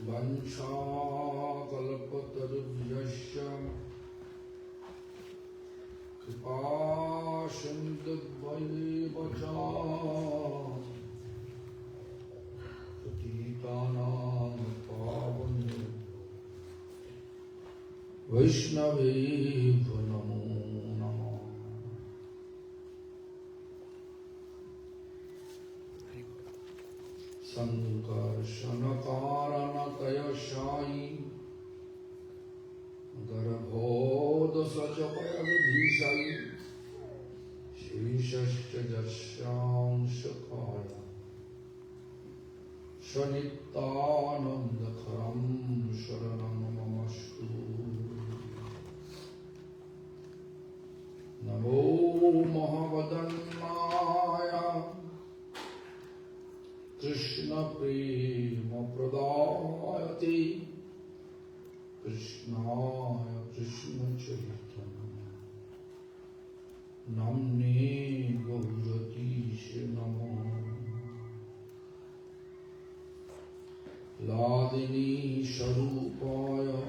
Vanchakalpatarubhyasya Kripa Sindhubhaivacha Patitanam Pavane Vaishnaveyo Namo Namah. Sankarshanakarana Shayi Garbhoda Sajapayadhishayi Shishashcha Jasyam Shakaya Shanittanandakharam Sharanam Mamastu Namo Mahavadannaya Krishna Prema Pradayate Krishnaya Krishna Chaitanya Namne Gauratishe Namo Ladini Sharupaya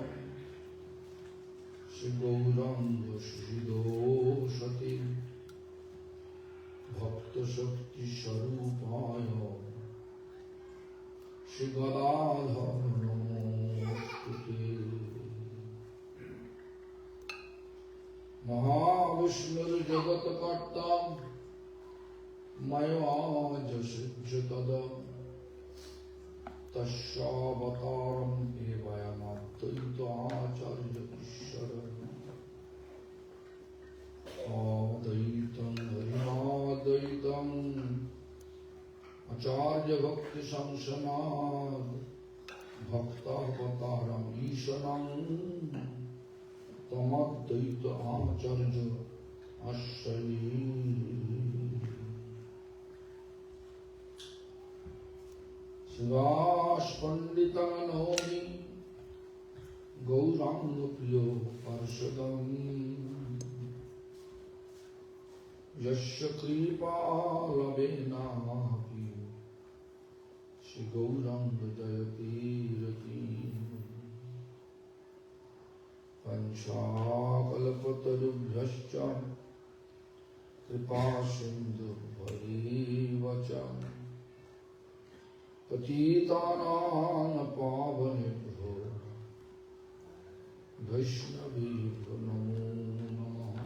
Shri Gauranga Shri Doshati Bhakta Shakti Sharupaya Shri Gadadhar Namostute Mahavishnu Jagat Karta Maya Jasijjatada Tashavataram Evayamattayita Acharya Ishara Adaitam Harinadaitam Acharya Bhakti Samsanad Bhakta Avataram Ishanam Tamaddaita Acharya Ashari Sivas Panditam Anomi Gauranga Priyo Parshadam Yasya Kripa Labena Shri Gauranga Jayati Rati Panchakalpatarubhyascha Kripa Sindhu Bhaivacha Patitanam Pavanebhyo Vaishnaveyo Namo Namah.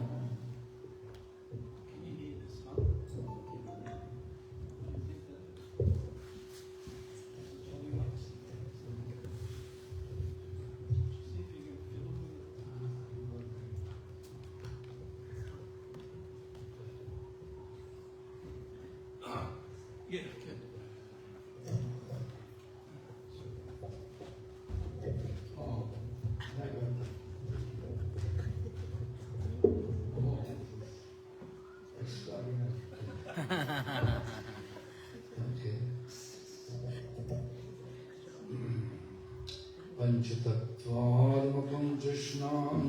Panchatattvamakam Krishnam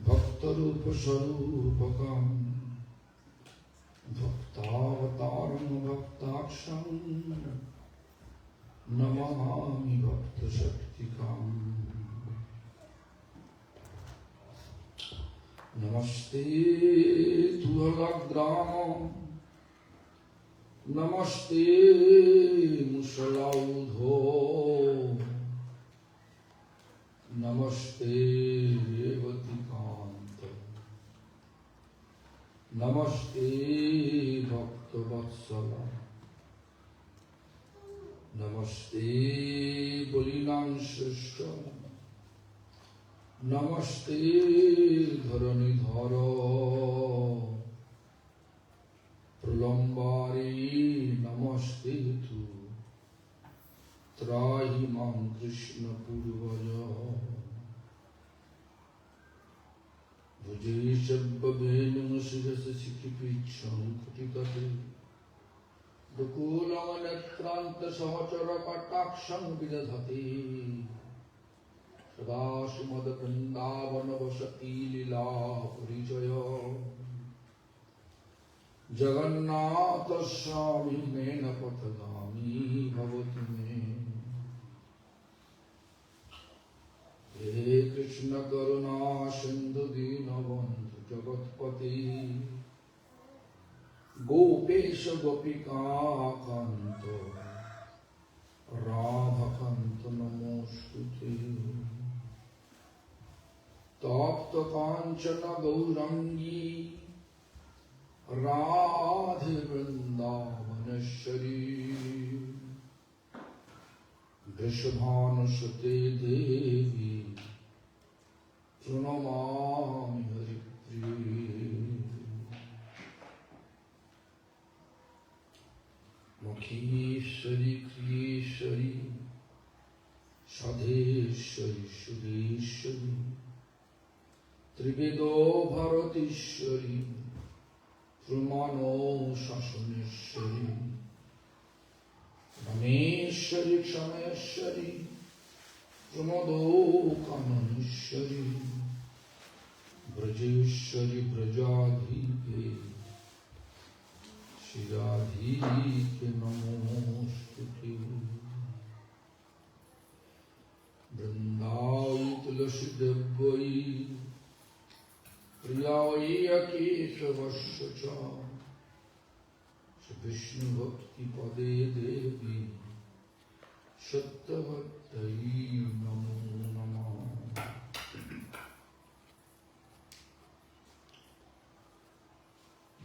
Bhaktarupa Sarupakam Bhaktavataram Bhaktaksham Namahami Bhakta Shaktikam Namaste Tuhalagrama Namaste Musalaudho Namaste Revatikanta Namaste Bhakta Vatsala Namaste Balinan Shrishta Namaste Dharanidhara Pralambari Namaste Tu Trahimam Krishna Purvaja Vajay Shabbabenam Shirasa Sikipicham Kutikate Dukulam Netranta Sahachara Kataksham Vidadhati Sadashimada Vrindavana Vasati Lila Purijaya Jagannatha Swami Mena Patagami Bhavati Me He Krishna Karuna Sindhu Dinabandhu Jagatpati Gopesha Gopika Kanto Radha Kanto Namostute Tapta Kanchana Gaurangi Radhe Vrindavaneshwari Vrishabhanusate Devi Pranamami Haripriya Mukhishwari Kriyeshwari Sadheshwari Sudeshwari Trivedo Bharatishwari Pramano Shasaneshwari Rameshwari Kshameshwari Pramado Kamaneshwari Brajeshwari Brajadhike Shiradhike Namostute Vrindai Tulasi Devai Priyai Keshavasya Vishnu Bhakti Pade Devi Shattavatai Namo Namah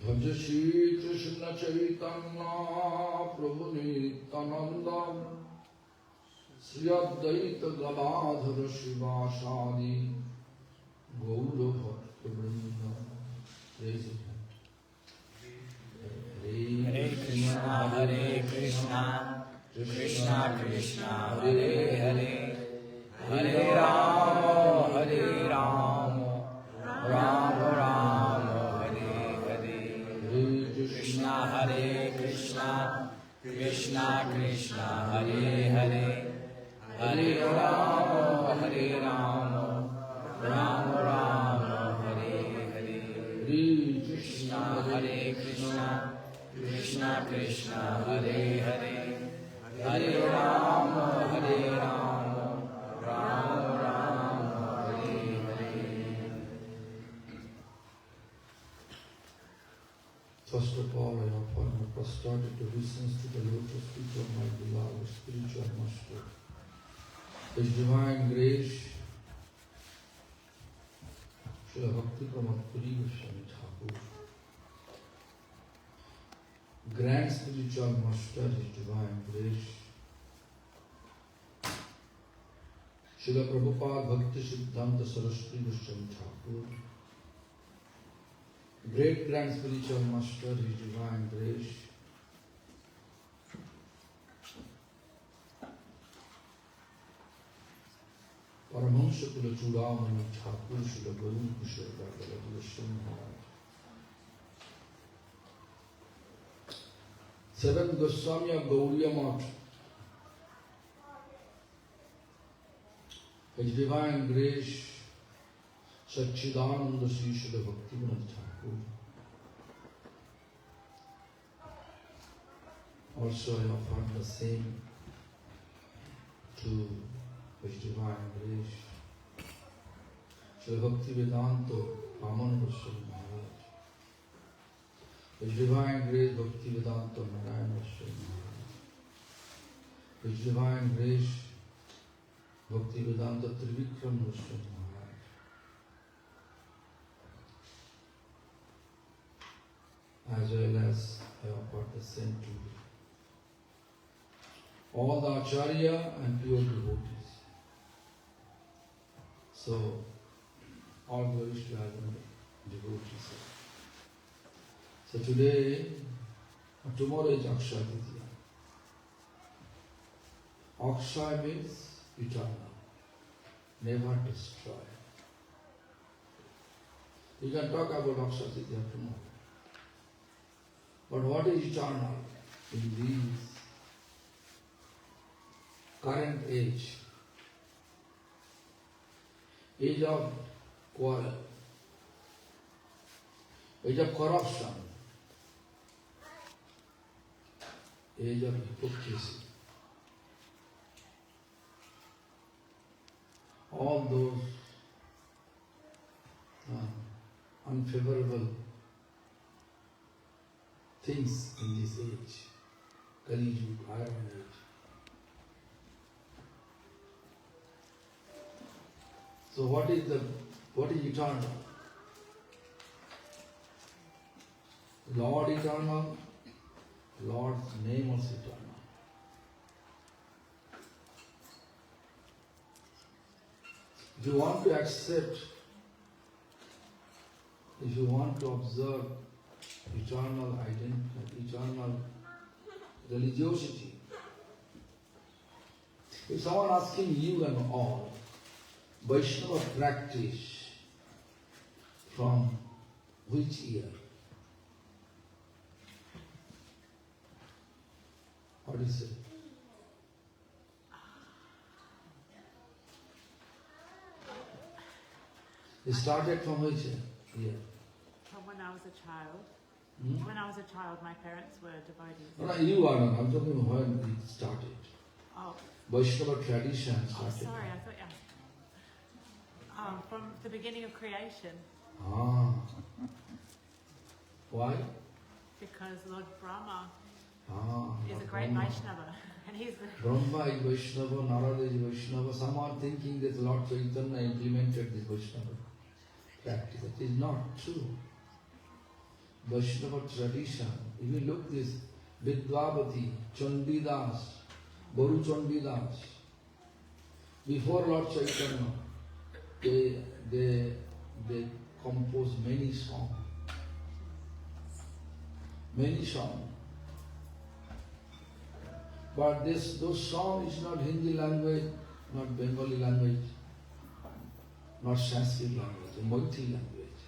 Bhaja Shri Krishna Chaitanya Prabhu Nityananda Sri Advaita Gadadhara Shivasadi Gaura Bhakta Vrinda. Praise it. Hare Krishna, Krishna Krishna, Hare Hare, Hare Rama, Rama Rama, Hare Hare. Krishna Hare Krishna, Krishna Krishna, Hare Hare, Hare Rama, Rama Rama, Hare Hare. Krishna Hare Krishna, Krishna Krishna, Hare Hare, Hare Rama, Rama Rama, Hare Hare. First of all, I offer my prostrated obeisance to the lotus feet of my beloved spiritual master. His divine grace, Srila Bhakti Bibudha Thakur, Grand Spiritual Master, His Divine Grace, Srila Prabhupada Bhakti Siddhanta Saraswati Goswami Thakur, Great Grand Spiritual Master, His Divine Grace, Paramahansa Kula Chudamani Thakur, Srila Guru Kishore Goswami Maharaj, Seventh Goswami of Gaudiya Math, His Divine Grace, Satchidananda Sri Srila Bhakti Bibudha Thakur. Also I offer the same to His Divine Grace, Srila Bhakti Vedanta Pamana Goswami Maharaj, His Divine Grace Bhakti Vedanta Narayana Goswami Maharaj, His Divine Grace Bhakti Vedanta Trivikram Goswami Maharaj, as well as I offer the same to all the Acharya and pure devotees. So, all glories to Adonai devotees. So today, tomorrow is Akshaya Tritiya. Akshaya means eternal, never destroy. You can talk about Akshaya Tritiya tomorrow. But what is eternal in this current age? Age of quarrel, age of corruption, age of hypocrisy. all those unfavorable things in this age, Kali Yuga, Iron Age. So what is eternal? Lord eternal, Lord's name is eternal. If you want to accept, if you want to observe eternal identity, eternal religiosity, if someone asking you and all, Vaishnava practice from which year? What is it? It started from which year? From when I was a child. Hmm? When I was a child, my parents were devotees. No, you are not. I'm talking when it started. Oh. Vaishnava tradition started. Oh, sorry, I thought you. From the beginning of creation. Ah. Why? Because Lord Brahma is a Lord great Brahma. Vaishnava. And he's the... Brahma is Vaishnava, Narada is Vaishnava. Some are thinking that Lord Chaitanya implemented this Vaishnava practice. That is not true. Vaishnava tradition, if you look this, Vidvavati, Chandidas, Baru Chandidas, before Lord Chaitanya, they composed many songs. Many songs. But those songs is not Hindi language, not Bengali language, not Sanskrit language, Maithili language.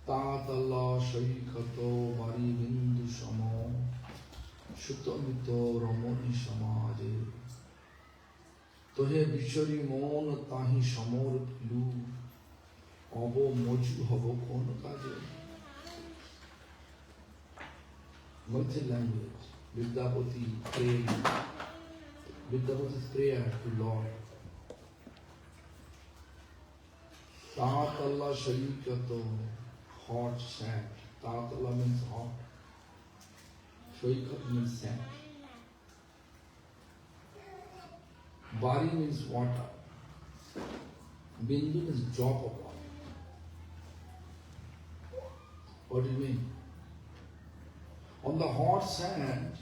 Tatala Shaikato Bari Bindu Samo Shutamito Ramoni Samaje Tohe Bishari Mon Tahi Samor Pilu Abo Moju Habo Kon Kaje. Maithili language, Vidyapati praying, Vidyapati's prayer to Lord. Tatala Shaikato, hot sand. Tatala means hot. Shaikat means sand. Bari means water. Bindu means drop of water. What do you mean? On the hot sand,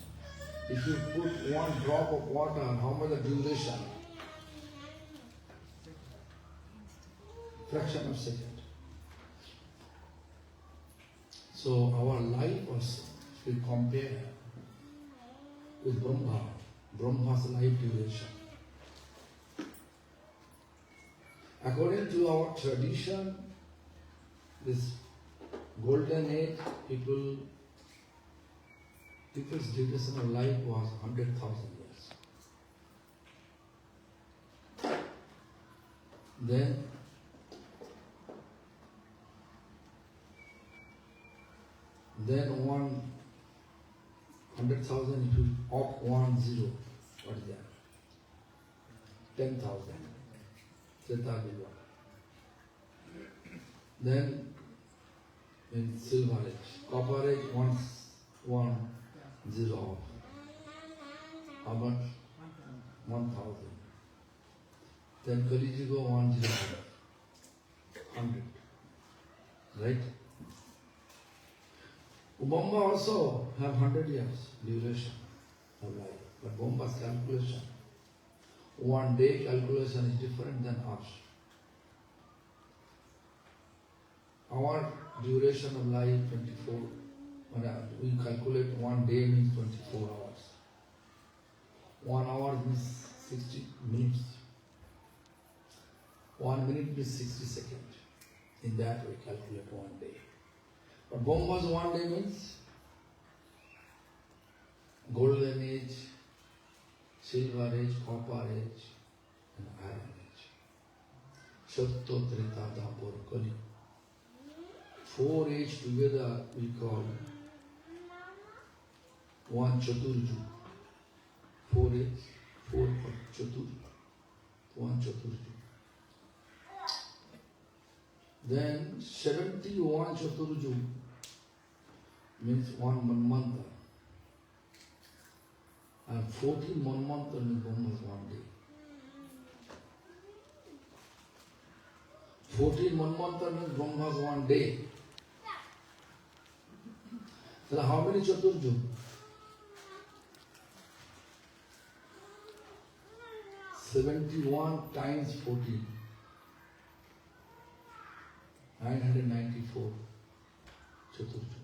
if you put one drop of water, how much the duration? Fraction of a second. So our life was, we compare with Brahma's life duration. According to our tradition, this golden age, people's duration of life was 100,000 years. Then Then 100,000, if you opt 1 0, what is that? 10,000. Then in silver age, copper age 1 0 off. How much? 1,000. Then Kali Yuga 1 0 off. 100. Right? Bomba also have 100 years duration of life. But Bomba's calculation, 1 day calculation is different than ours. Our duration of life 24. We calculate 1 day means 24 hours. 1 hour means 60 minutes. 1 minute means 60 seconds. In that way calculate 1 day. But Bomba's 1 day means golden age, silver age, copper age, and iron age. Satya, Treta, Dapur, Kali. 4 age together we call 1 Chaturju. 4 age, 4 Chatur, 1 Chaturju. Then 71 Chaturju means 1 Manmanta. And 14 Manmanta means Brahma's 1 day. 14 Manmanta means Brahma's 1 day. So how many Chaturju? 71 times 14. 994 Chaturju.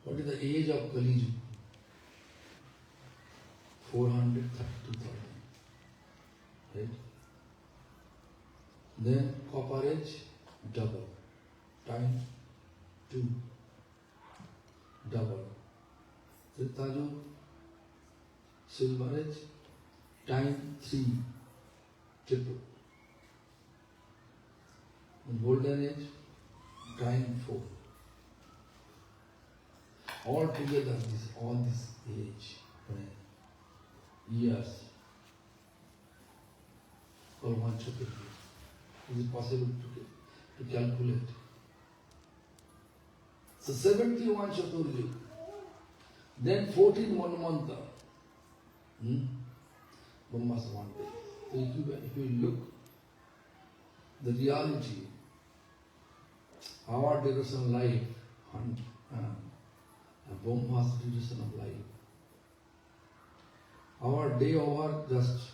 What is the age of Kali Yuga? 432,000. Right? Then copper age, double. Times 2. Double. Tritaju, silver age, times 3. Triple. And golden age, times 4. All together, all this age, years, for 1 Chaturju. Is it possible to calculate? So 71 Chaturju, then 14 Manmanta, Brahma's 1 day. So if you look, the reality, our duration of life, Brahma's duration of life. Our day over just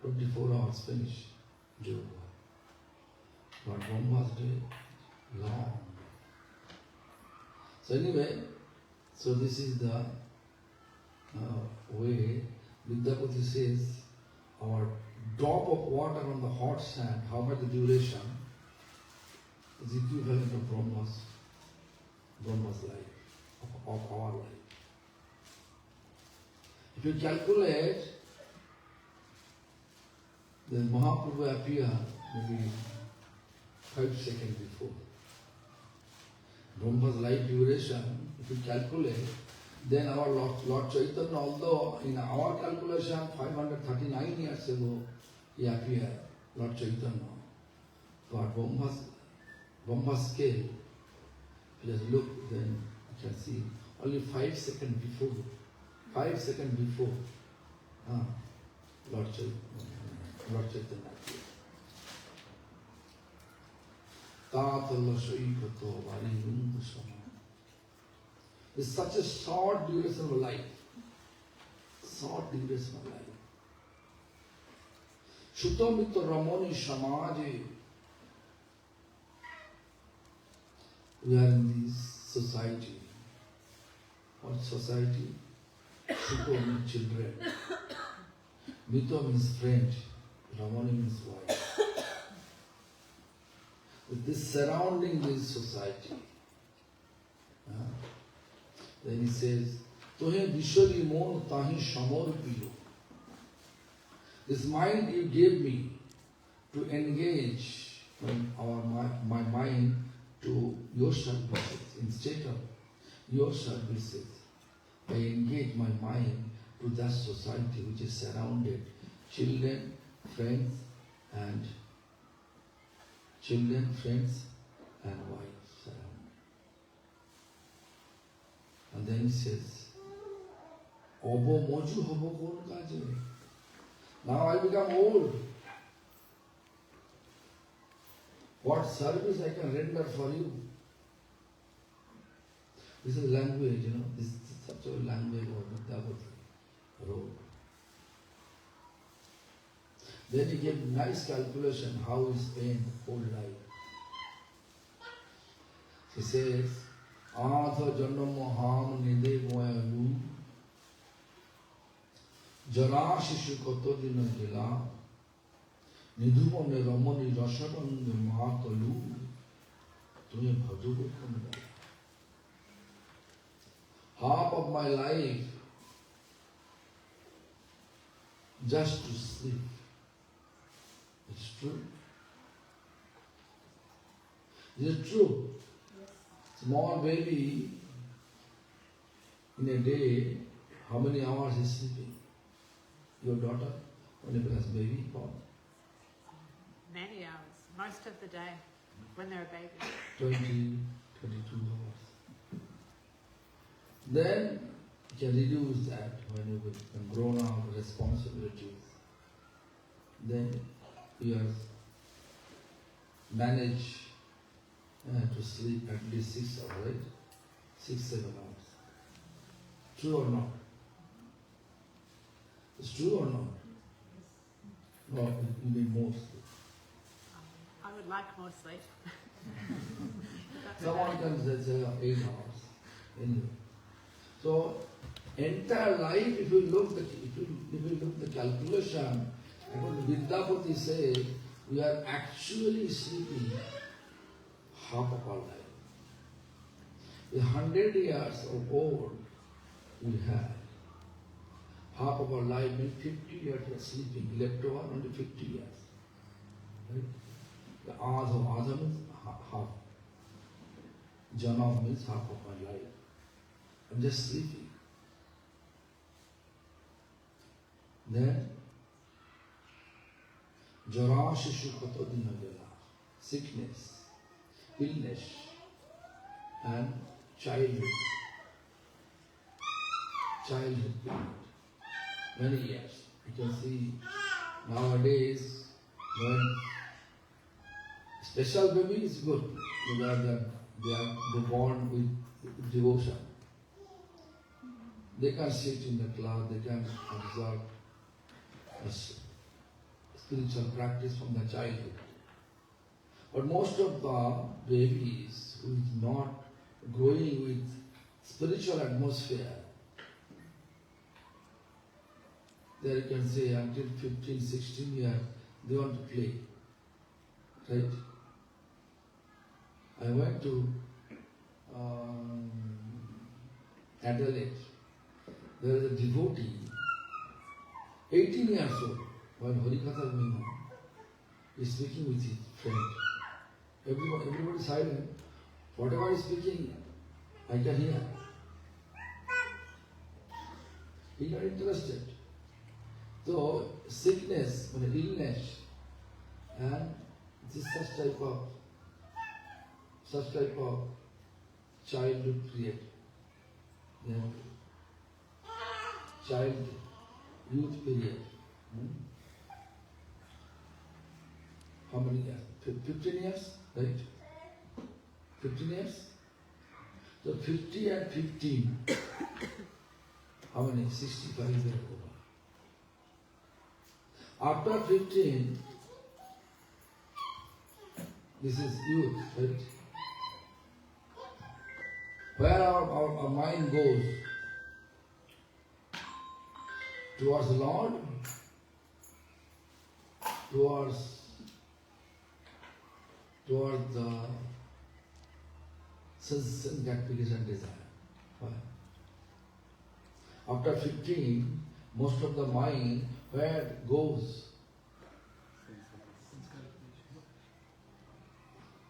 24 hours finish. Day over. But Brahma's day long. So anyway, so this is the way Vidyapati says our drop of water on the hot sand, how much the duration is equivalent of Brahma's life, of our life. If you calculate, then Mahaprabhu appeared maybe 5 seconds before. Brahma's life duration, if you calculate, then our Lord Chaitanya, although in our calculation 539 years ago he appeared, Lord Chaitanya, but Brahma's scale, if you just look, then you can see only 5 seconds before, Lord Chaitanya appeared. It's such a short duration of life. Shutamita Ramani Samaje. We are in this society. What society? Shuto means children. Mito means friend. Ramani means wife. With this surrounding this society. Then he says, Tohe Vishwali Mon Tahi Shamor Piyo. This mind you gave me to engage my mind to your services. Instead of your services, I engage my mind to that society which is surrounded. Children, friends, and wives surrounded. And then he says, Obo moju hobo kon kaje. Now I become old. What service I can render for you? This is language, this is such a language of Vidyapati wrote. Then he gave nice calculation how he spent the whole life. He says, Atha Janamo Ham Nide Moyalu Jara Shishu Kotodina Gila Nidhumone Ramani Rasharan Mahakalu Tuye Bhajugo Kanda. Half of my life just to sleep. It's true. Is it true? Yes. Small baby in a day, how many hours is sleeping? Your daughter, when it has baby born? Many hours, most of the day, when they're a baby. 20, 22 hours. Then you can reduce that when you become grown up, responsibilities. Then you have manage to sleep at least 6 hours, right? 6, 7 hours. True or not? It's true or not? No, you need more sleep. I would like more sleep. Someone can say 8 hours. Anyway. So entire life, if you look the calculation, Vidyapati says we are actually sleeping half of our life. 100 years of old we have. Half of our life means 50 years we are sleeping. Electron only 50 years. Right? The Adha means half. Janam means half of my life. I'm just sleeping. Then Jara Shishu Kato Dinagala, sickness, illness, and childhood. Childhood period. Many years. You can see nowadays when special baby is good, because they are born with devotion. They can sit in the class, they can observe spiritual practice from the childhood. But most of the babies who is not growing with spiritual atmosphere, there you can say until 15, 16 years, they want to play. Right? I went to Adelaide. There is a devotee, 18 years old, while Harikatha is going on. He's speaking with his friend. Everybody silent. Whatever he's speaking, I can hear. He's not interested. So, sickness, illness, and this such type of childhood period. Youth period. How many years? 15 years, right? 15 years? So 50 and 15. How many? 65 years over. After 15, this is youth, right? Where our mind goes towards the Lord, towards the sense gratification desire. Why? After 15, most of the mind, where it goes?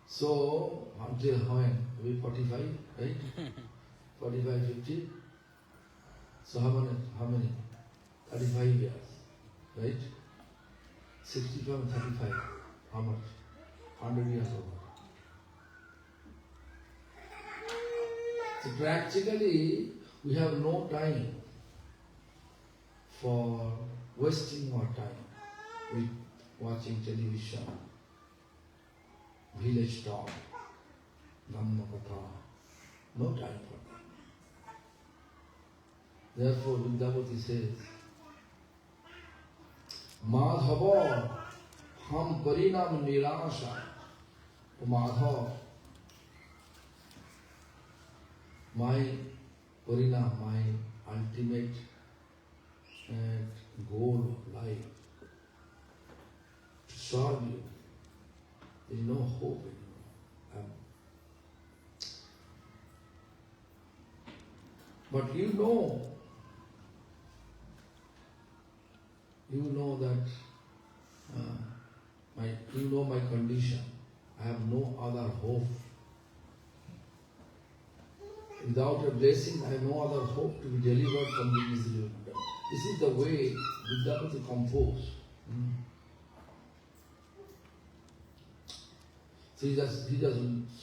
So, until when? Maybe 45, right? 45, 50. So how many? 35 years, right? 65 and 35. How much? 100 years over. So practically, we have no time for wasting our time with watching television, village talk, Dhamma Katha. No time for that. Therefore, Vidyapati says, Madhava ham parinam nirasha. Madhava, my parinam, my ultimate goal of life, to serve you. There is no hope anymore. But you know that my condition. I have no other hope. Without a blessing, I have no other hope to be delivered from the misery of Buddha. This is the way Vidyapati composed. So he just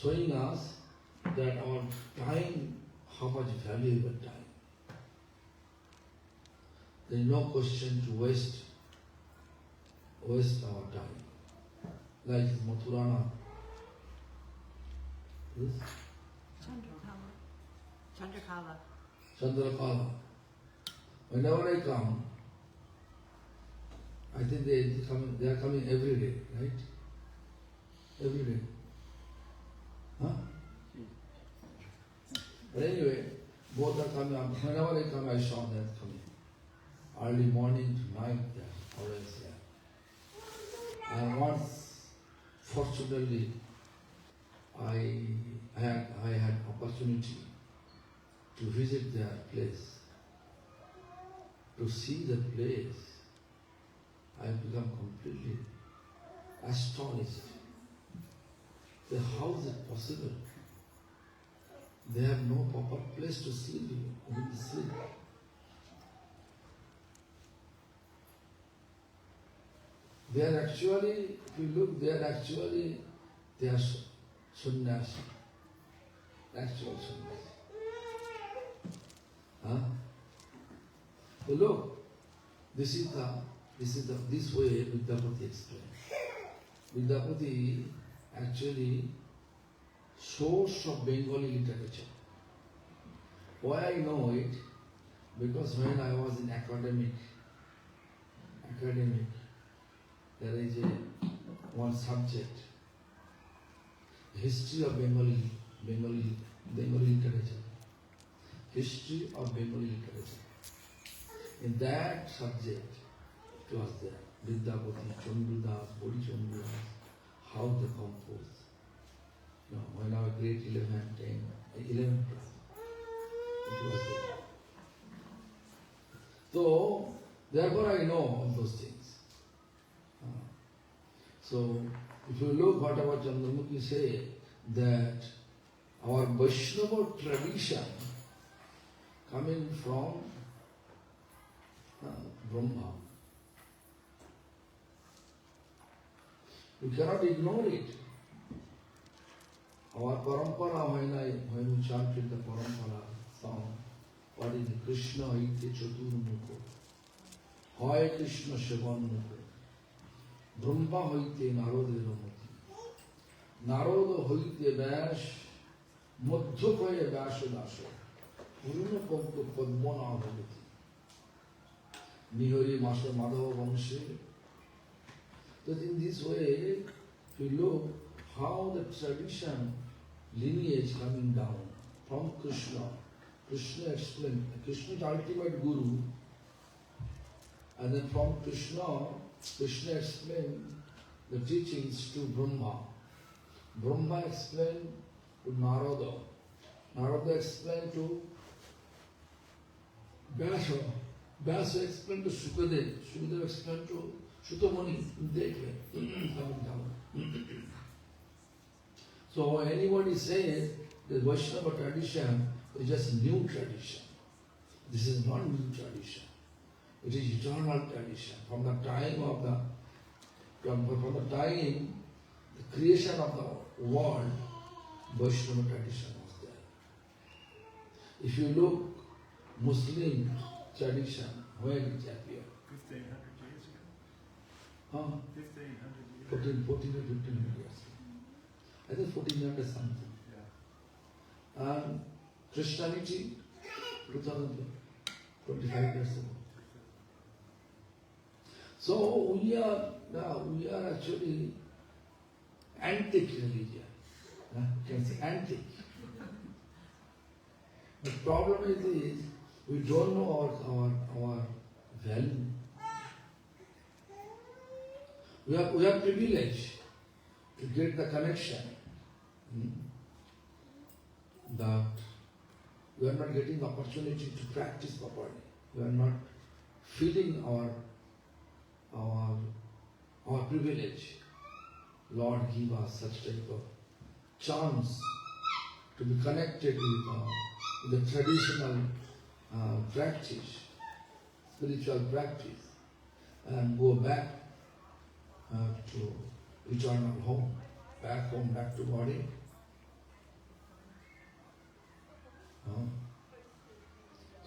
showing us that our time, how much valuable time. There is no question to waste our time. Like Mathurana. Yes? Chandrakala. Whenever I come, I think they are coming every day, right? Every day. Huh? But anyway, both are coming up. Whenever I come, I saw them coming. Early morning to night, they are always there. And once, fortunately, I had opportunity to visit their place, to see the place. I have become completely astonished. So how is it possible? They have no proper place to sleep in. They are actually, if you look, they are sannyasi. Actual sannyasi. Huh? So look, this way Vidyapati explained. Vidyapati actually source of Bengali literature. Why I know it? Because when I was in academic, there is one subject, history of Bengali literature. History of Bengali literature. In that subject, it was there. Vidyapati, Chandradas, Bodhichandras, how they compose. When I was grade 11 class, it was there. So, therefore I know all those things. So, if you look whatever Chandramukhi say, that our Vaishnava tradition coming from Brahma, we cannot ignore it. Our parampara, when we chanted the parampara song, what is it? Krishna ite chaturmukho, Hoy Krishna Shivanmukho, Brahma hoite Narodera mati, Naroda hoite Vyas, Madhya Vyasa Dasa, Purna Pabda Padmana Bhavati, Nihari Master Madhava Vamshi. That in this way, if you look how the tradition, lineage coming down from Krishna. Krishna explained, Krishna is ultimate guru. And then from Krishna explained the teachings to Brahma. Brahma explained to Narada. Narada explained to Vyasa. Vyasa explained to Sukadeva. Sukadeva explained to Shutamani. That way, coming down. So anybody says the Vaishnava tradition is just new tradition. This is not new tradition. It is eternal tradition. From the time of the creation of the world, Vaishnava tradition was there. If you look Muslim tradition, when it appeared? 1500 years ago. 1500 years. 14 or 1500 years. I think 1400 something. Yeah. And Christianity, 2025 years ago. So we are actually antique religion. You can say antique. The problem is we don't know our value. We are privileged to get the connection. That we are not getting the opportunity to practice properly. We are not feeling our privilege. Lord, give us such type of chance to be connected the traditional practice, spiritual practice, and go back to eternal home, back home, back to body.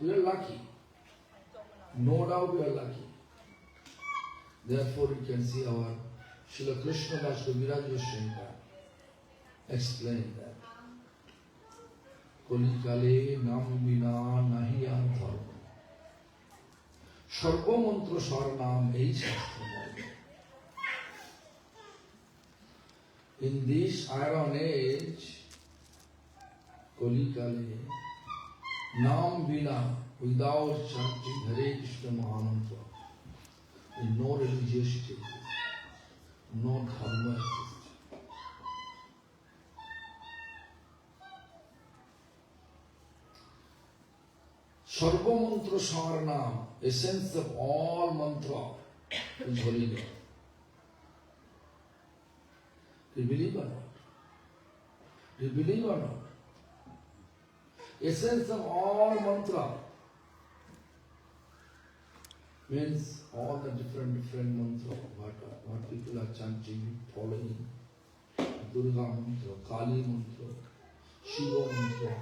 We are lucky. No doubt we are lucky. Therefore, you can see our Srila Krishna Das Kaviraj Goswami explained that. Kali kale nam bina nahi antharva. Sarva mantra sarnam ei shastra. In this iron age, Kali kale, nam bina, without chanting Hare Krishna Mahamantra, no religiosity exists, no dharma exists. Sarva mantra sarnam, essence of all mantra is holy name. Do you believe or not? Do you believe or not? Essence of all mantra means all the different mantra, what people are chanting, following. Durga mantra, Kali mantra, Shiva mantra,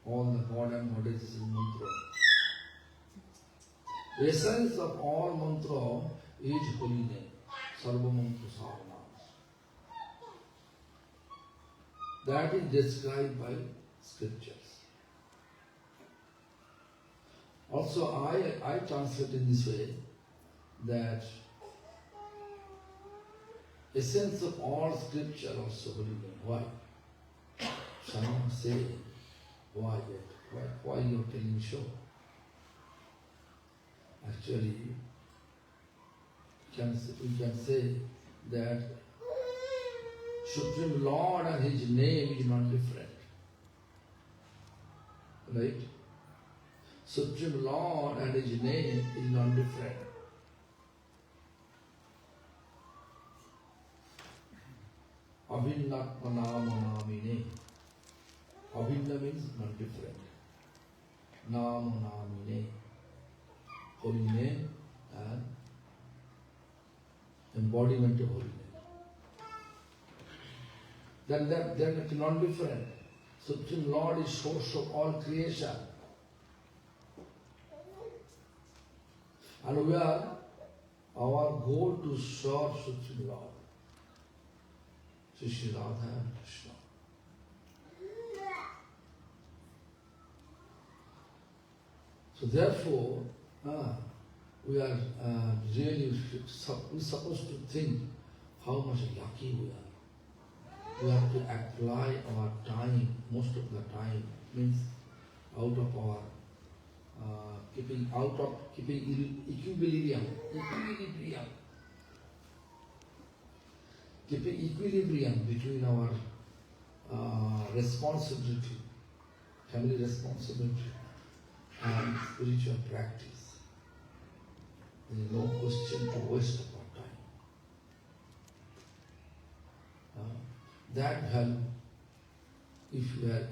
all the God and goddesses mantra. The essence of all mantra is holy name, Sarva mantra sarnam. That is described by scriptures. Also, I translate in this way that essence of all scripture also holy name. Why? Someone say, why yet? Why you are telling so? Actually, we can say that Supreme Lord and His name is not different. Right? Supreme Lord and His name is not different. Abhinnatmanamamine. Abhinna means not different. Namanamine. Holy name and embodiment of holy name. Then it is not different. Supreme Lord is source of all creation. And we are our goal to serve Supreme Lord. Sri Radha and Krishna. So therefore, we are really supposed to think how much lucky we are. We have to apply our time, most of the time, means out of our keeping equilibrium. Keeping equilibrium between our responsibility, family responsibility, and spiritual practice. There is no question to waste of our time. That value, if we are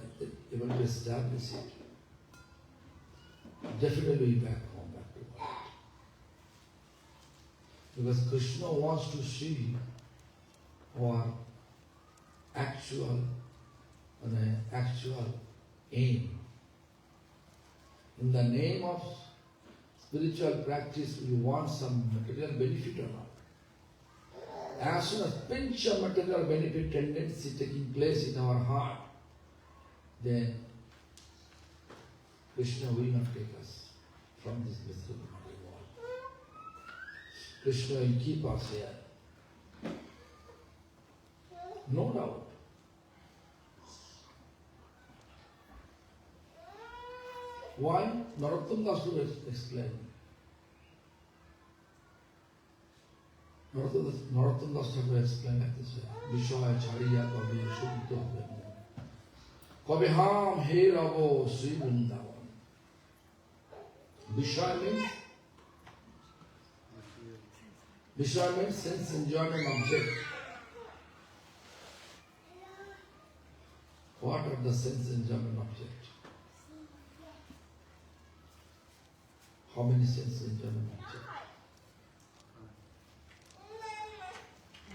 able to establish it, definitely back home, back to God. Because Krishna wants to see our actual aim. In the name of spiritual practice, we want some material benefit or not. As soon as pinch of material benefit tendency taking place in our heart, then Krishna will not take us from this miserable world. Krishna will keep us here. No doubt. Why? Narottam Das will explain. Narottam Das will explain like this way. Vishaya Chariya Kavi Shuddha Kavi Ham He Ravo Sri Vrindavan. Vishaya means sense enjoyment object. What are the sense enjoyment objects? How many sense enjoyment objects?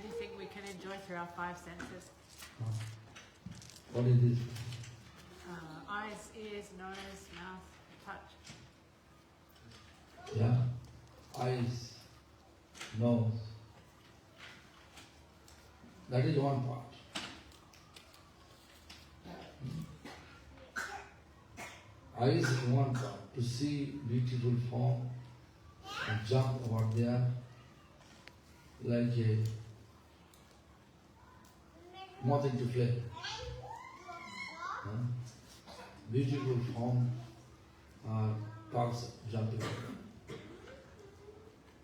Anything we can enjoy through our five senses. What is this? Eyes, ears, nose, mouth, touch. Yeah? Eyes, nose. That is one part. Eyes is one part. To see beautiful form and jump over there like a moth into flame. Beautiful form are dogs jumping over.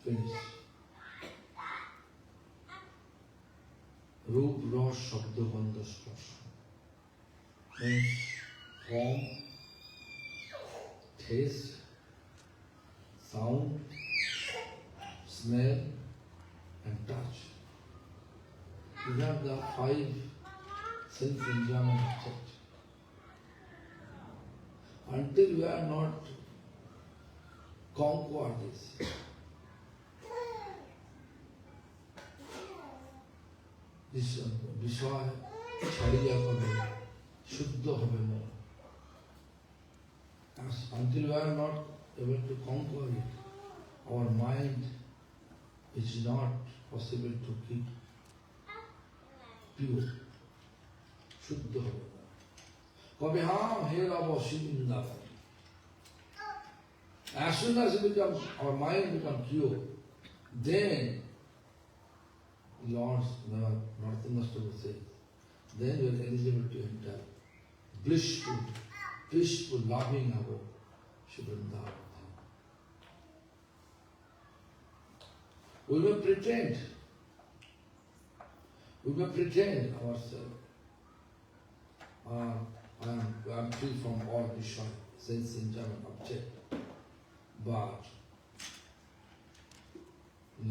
Finish. Roop, Rosh, Shabda, Bandha, Sparsha. Means form, taste, sound, smell, and touch. These are the five sense enjoyment objects. Until we are not conquer this, বিষয় ছাড়িয়া হবে শুদ্ধ হবে মন. Until we are not able to conquer it, our mind is not possible to keep pure. শুদ্ধ হবে না. কবে হাম হে রব শিবৃন্দাবন. As soon as our mind becomes pure, then Lord's Narottam says, then you are eligible to enter blissful, peaceful, loving abode, Shivrindavan. We may pretend ourselves, I am free from all Vishwa, sense enjoyment object, but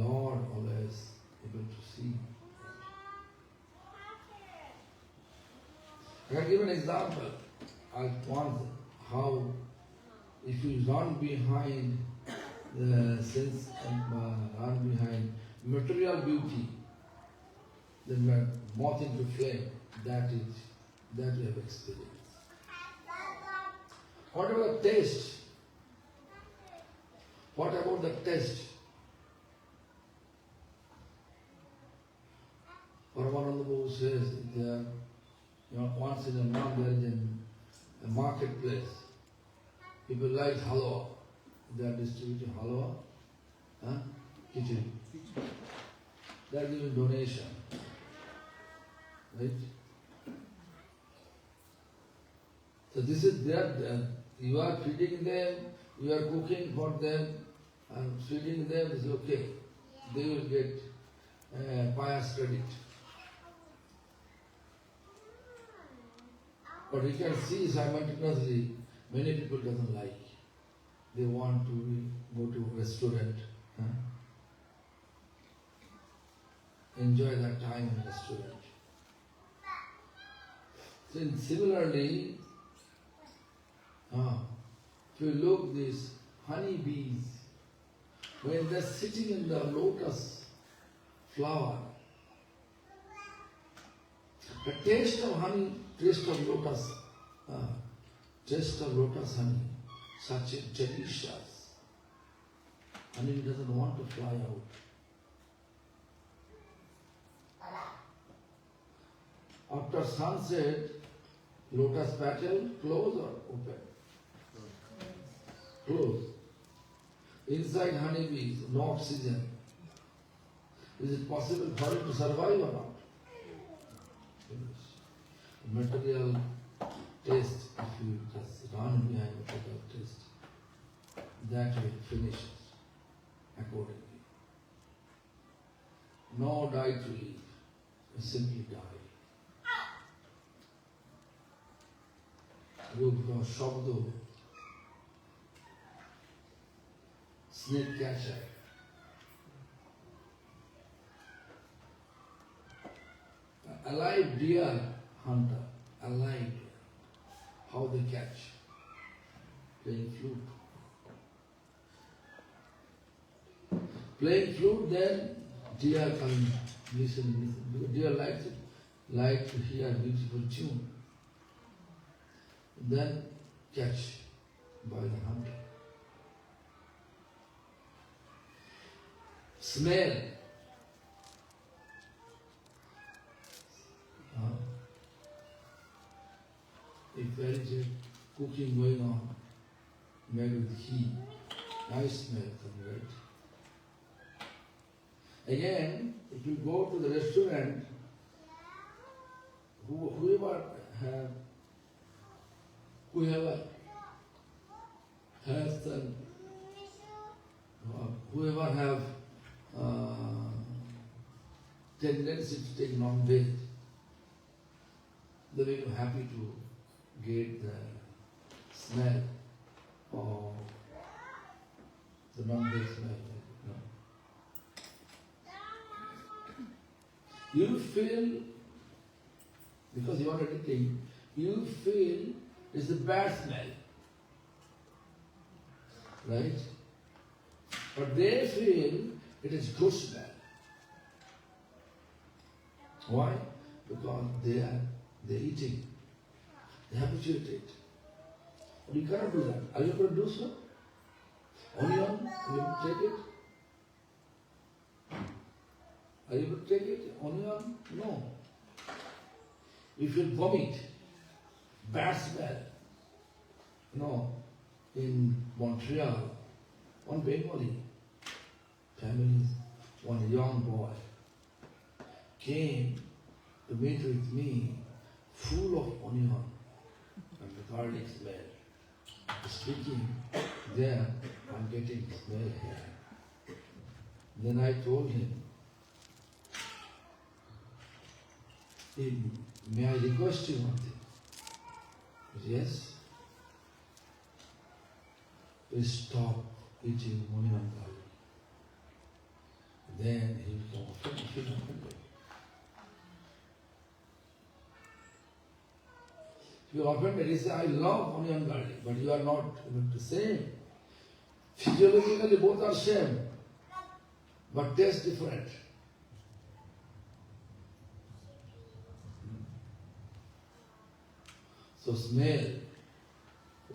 Lord always able to see. I can give an example. I want how if you run behind the sense, run behind material beauty, then we are moth into flame. That we have experienced. What about the taste? What about the taste? Murwillumbah says there, once in a month there is a marketplace. People like halwa. They are distributing halwa, kitchen. They are giving donation. Right? So this is their, you are feeding them, you are cooking for them, and feeding them is okay. They will get pious credit. But we can see simultaneously many people doesn't like. They want to go to a restaurant, enjoy that time in restaurant. So similarly, if you look these honey bees, when they're sitting in the lotus flower, the taste of honey, taste of lotus honey, such a delicious. Honey doesn't want to fly out. After sunset, lotus petal close or open? Close. Inside honeybees, no oxygen. Is it possible for it to survive or not? Material taste, if you just run behind material taste, that will finish accordingly. No die to live, you simply die. Rupra, Shabdo, snake catcher. Alive deer hunter, alive. How they catch? Playing flute. Playing flute, then deer come listen. Because deer like to hear beautiful tune. Then catch by the hunter. Smell. If there is a cooking going on, made with heat, nice smell comes, right? Again, if you go to the restaurant, whoever has whoever have tendency to take non-veg, they will be happy to get the smell of the non-veg smell. You feel, because you are eating, you feel it's a bad smell. Right? But they feel it is good smell. Why? Because they're eating. They habituated. But you cannot do that. Are you going to do so? Onion, you take it? Are you going to take it? Onion? No. If you vomit, bad smell. No. In Montreal, one Bengali family, one young boy came to meet with me, full of onion and the garlic smell. Speaking there, I'm getting smell here. Then I told him, may I request you one thing? He said, yes. Please stop eating onion and garlic. Then he became offended. If you are offended, he said, I love onion and garlic, but you are not able to say. Physiologically both are same, but taste different. So smell,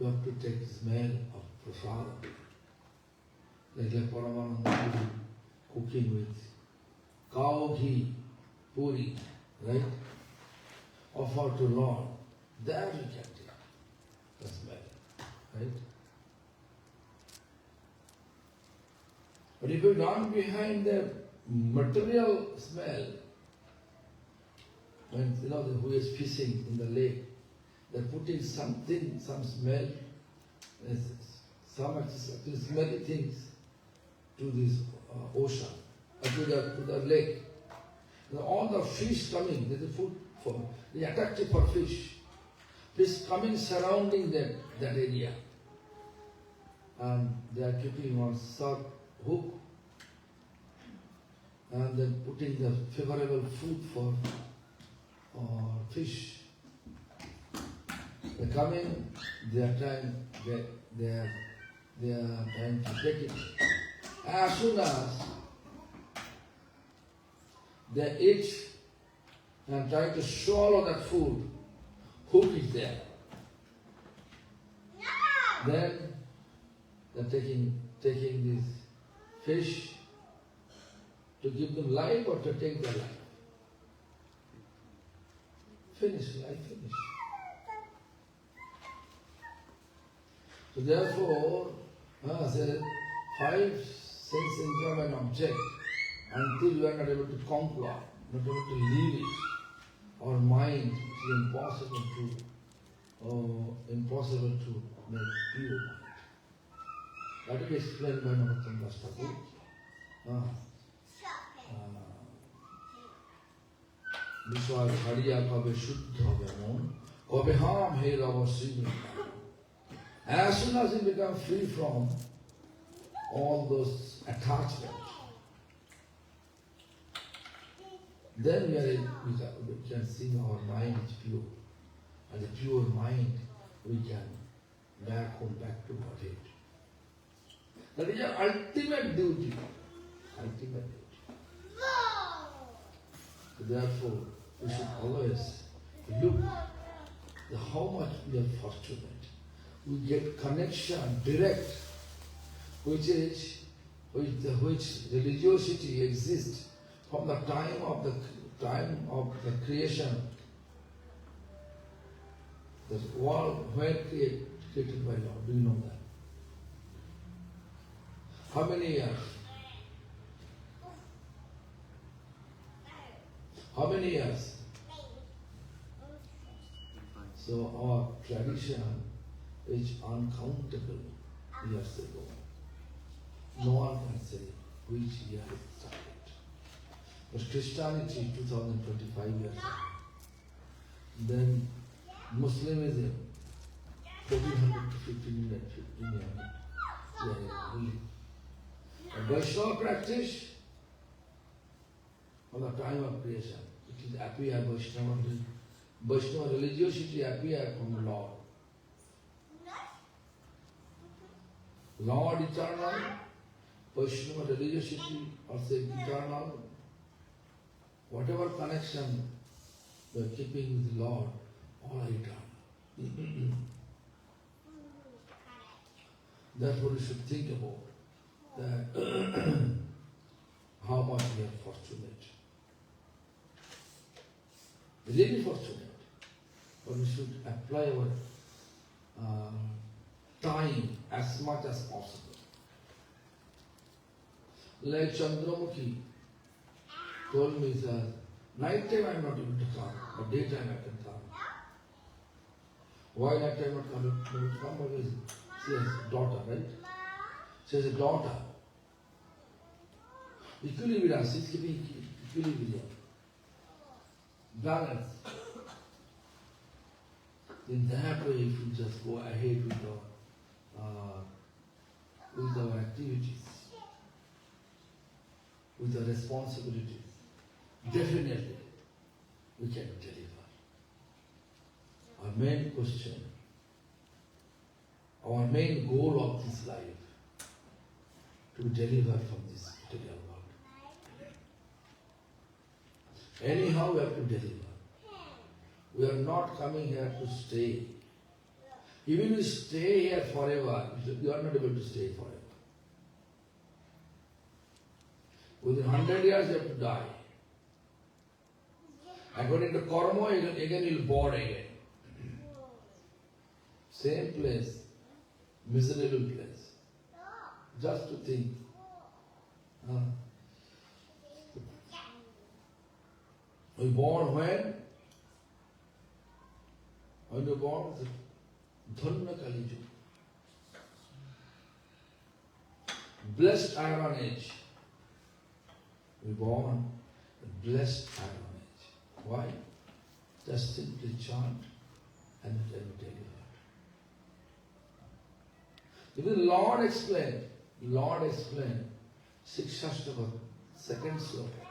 you have to take smell of prasada. Like Paramananda cooking with cow ghee, puri, right? Offer to Lord. There you can take the smell, right? But if you run behind the material smell, when who is fishing in the lake, they're putting something, some smell, some smelly things to this ocean, to the lake. All the fish coming, there's a food for, the attractive for fish. Fish coming surrounding that area. And they are keeping on sharp hook. And then putting the favorable food for fish. They come in, they are trying to take it. As soon as they eat and try to swallow that food, hook is there. Then they are taking this fish to give them life or to take their life. Finish, life finish. So therefore, the five sense enjoyment object, until you are not able to conquer, not able to leave it, our mind is impossible to make pure mind. That is explained by Narottam Das Thakur. Vishwa Khadiya kabe shuddha hobe mon, kabe ham he rava sri. As soon as you become free from all those attachments, then we can see our mind is pure. and the pure mind, we can back home, back to Godhead. That is our ultimate duty. Ultimate duty. So therefore, we should always look at how much we are fortunate. We get connection direct, which religiosity exists from the time of the creation. The world were created by Lord. Do you know that? How many years? How many years? So our tradition is uncountable years ago. No one can say which year it started. But Christianity 2025 years ago. Then Muslimism 1400 to 1500. Really. Vaishnava practice from the time of creation. It is appear Vaishnava religiosity appear from the Lord. Lord eternal, Vaishnava religiosity also eternal. Whatever connection we are keeping with the Lord, all are eternal. Therefore we should think about that how much we are fortunate. Really fortunate. But we should apply our time as much as possible. Like Chandramukhi told me that night time I am not able to come, but daytime I can come. Why night time not able to come? Because she has a daughter, right? She has a daughter. Equilibrium, she is keeping equilibrium. Balance. In that way, if you just go ahead with our activities, with the responsibilities, definitely we can deliver. Our main question, our main goal of this life, to deliver from this material world. Anyhow, we have to deliver. We are not coming here to stay. Even if you stay here forever, you are not able to stay forever. Within 100 years, you have to die. According to karma, again you will born again. Same place, miserable place. Just to think. We born when? When you born, Dhanna Kaliju. Blessed Iron Age. We born a blessed Iron Age. Why? Just simply chant and then deliver. Even Lord explained, Sikshashtaka, second sloka.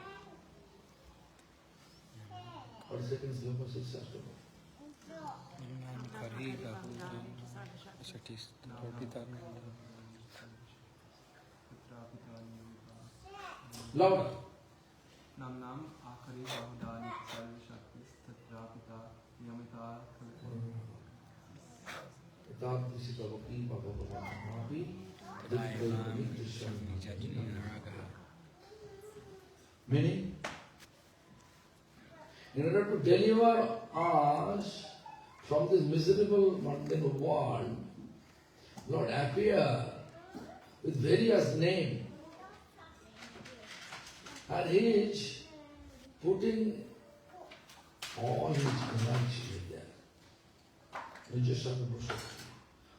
What is second sloka of Sikshashtaka? Louder. Nam Akari Bahudani Sarva Shakti Tatrapita Yamita Meaning, in order to deliver us from this miserable mundane world, Lord appear with various names, and He is putting all His energy there.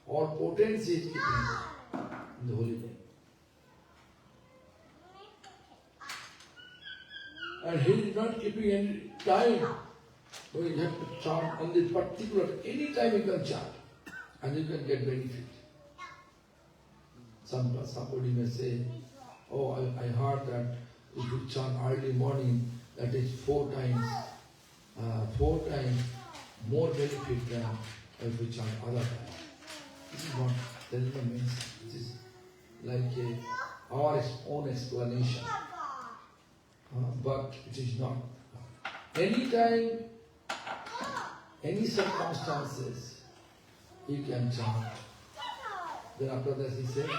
All potency is keeping in the holy name. And He is not keeping any time. So you have to chant on this particular, any time you can chant and you can get benefit. Somebody may say, oh, I heard that if you chant early morning, that is 4 times more benefit than which are other times. This is not, there is no means. It is like our own explanation. But it is not. Anytime, any circumstances, you can chant. Then after that he said,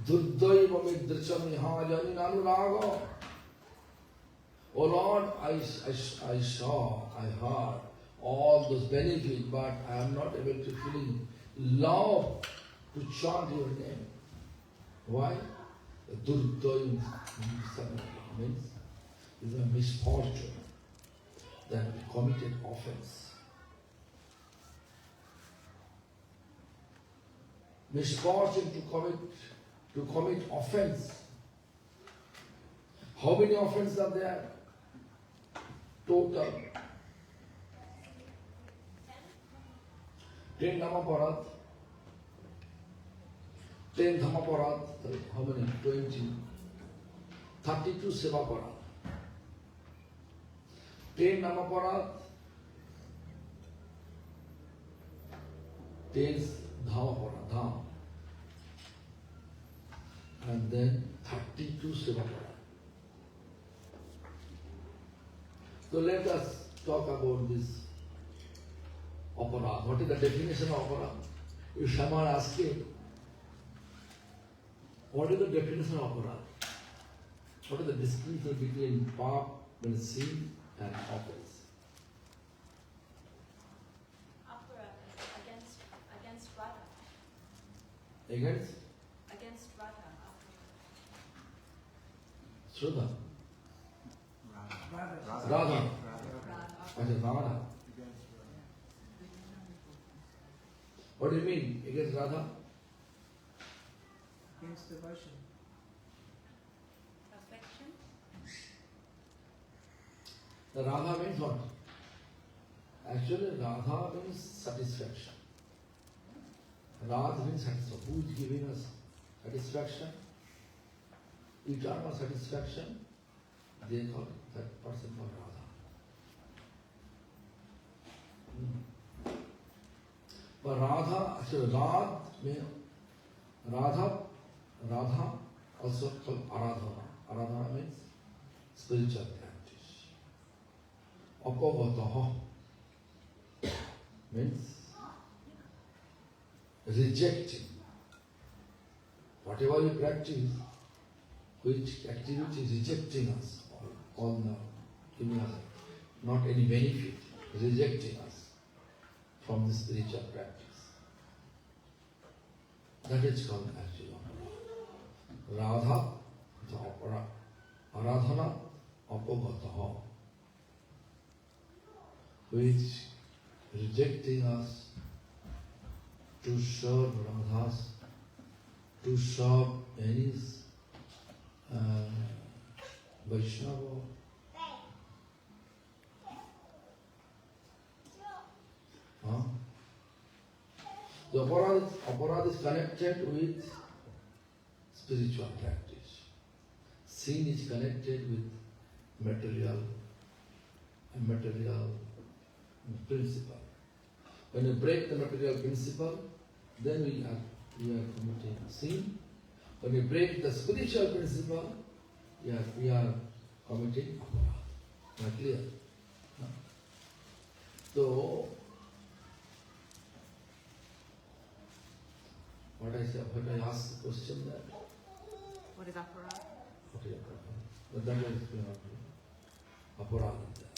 Duddaiva midricham ihajani nanuraga. Oh Lord, I saw, I heard all those benefits, but I am not able to feel love to chant your name. Why? Duddaiva means it is a misfortune that we committed offense. Misfortune to commit offense. How many offenses are there? Total 10 Namaparad, 10 Dhammaparad, how many? 20. 32 Sevaparad. 10 Namaparad, 10 Dhammaparad, Dham. And then 32 Sevaparad. So let us talk about this aparad. What is the definition of aparad? If someone asks you, what is the definition of aparad? What is the distinction between pap and sin and offense? Aparad against Radha. Against? Against Radha. Srila. Radha. Radha. Radha. Radha. What do you mean against Radha? Against devotion. Perfection. The Radha means what? Actually, Radha means satisfaction. Radha means satisfaction. Who is giving us satisfaction? Eternal satisfaction. They call that person called Radha. But Radha, actually Radha also called Aradhana. Aradhana means spiritual practice. Apavataha means rejecting. Whatever you practice, which activity is rejecting us, all now, giving us not any benefit, rejecting us from the spiritual practice. That is called actually Radha, the Aradhana, Apagataha, which rejecting us to serve Radhas, to serve any Vaishnava. The aparad is connected with spiritual practice. Sin is connected with material principle. When you break the material principle, then we are committing sin. When we break the spiritual principle, we are committing aparad. Not clear? No? So, what I asked the question there? What is aparad? What is aparad? But that was explained already. Aparad is there.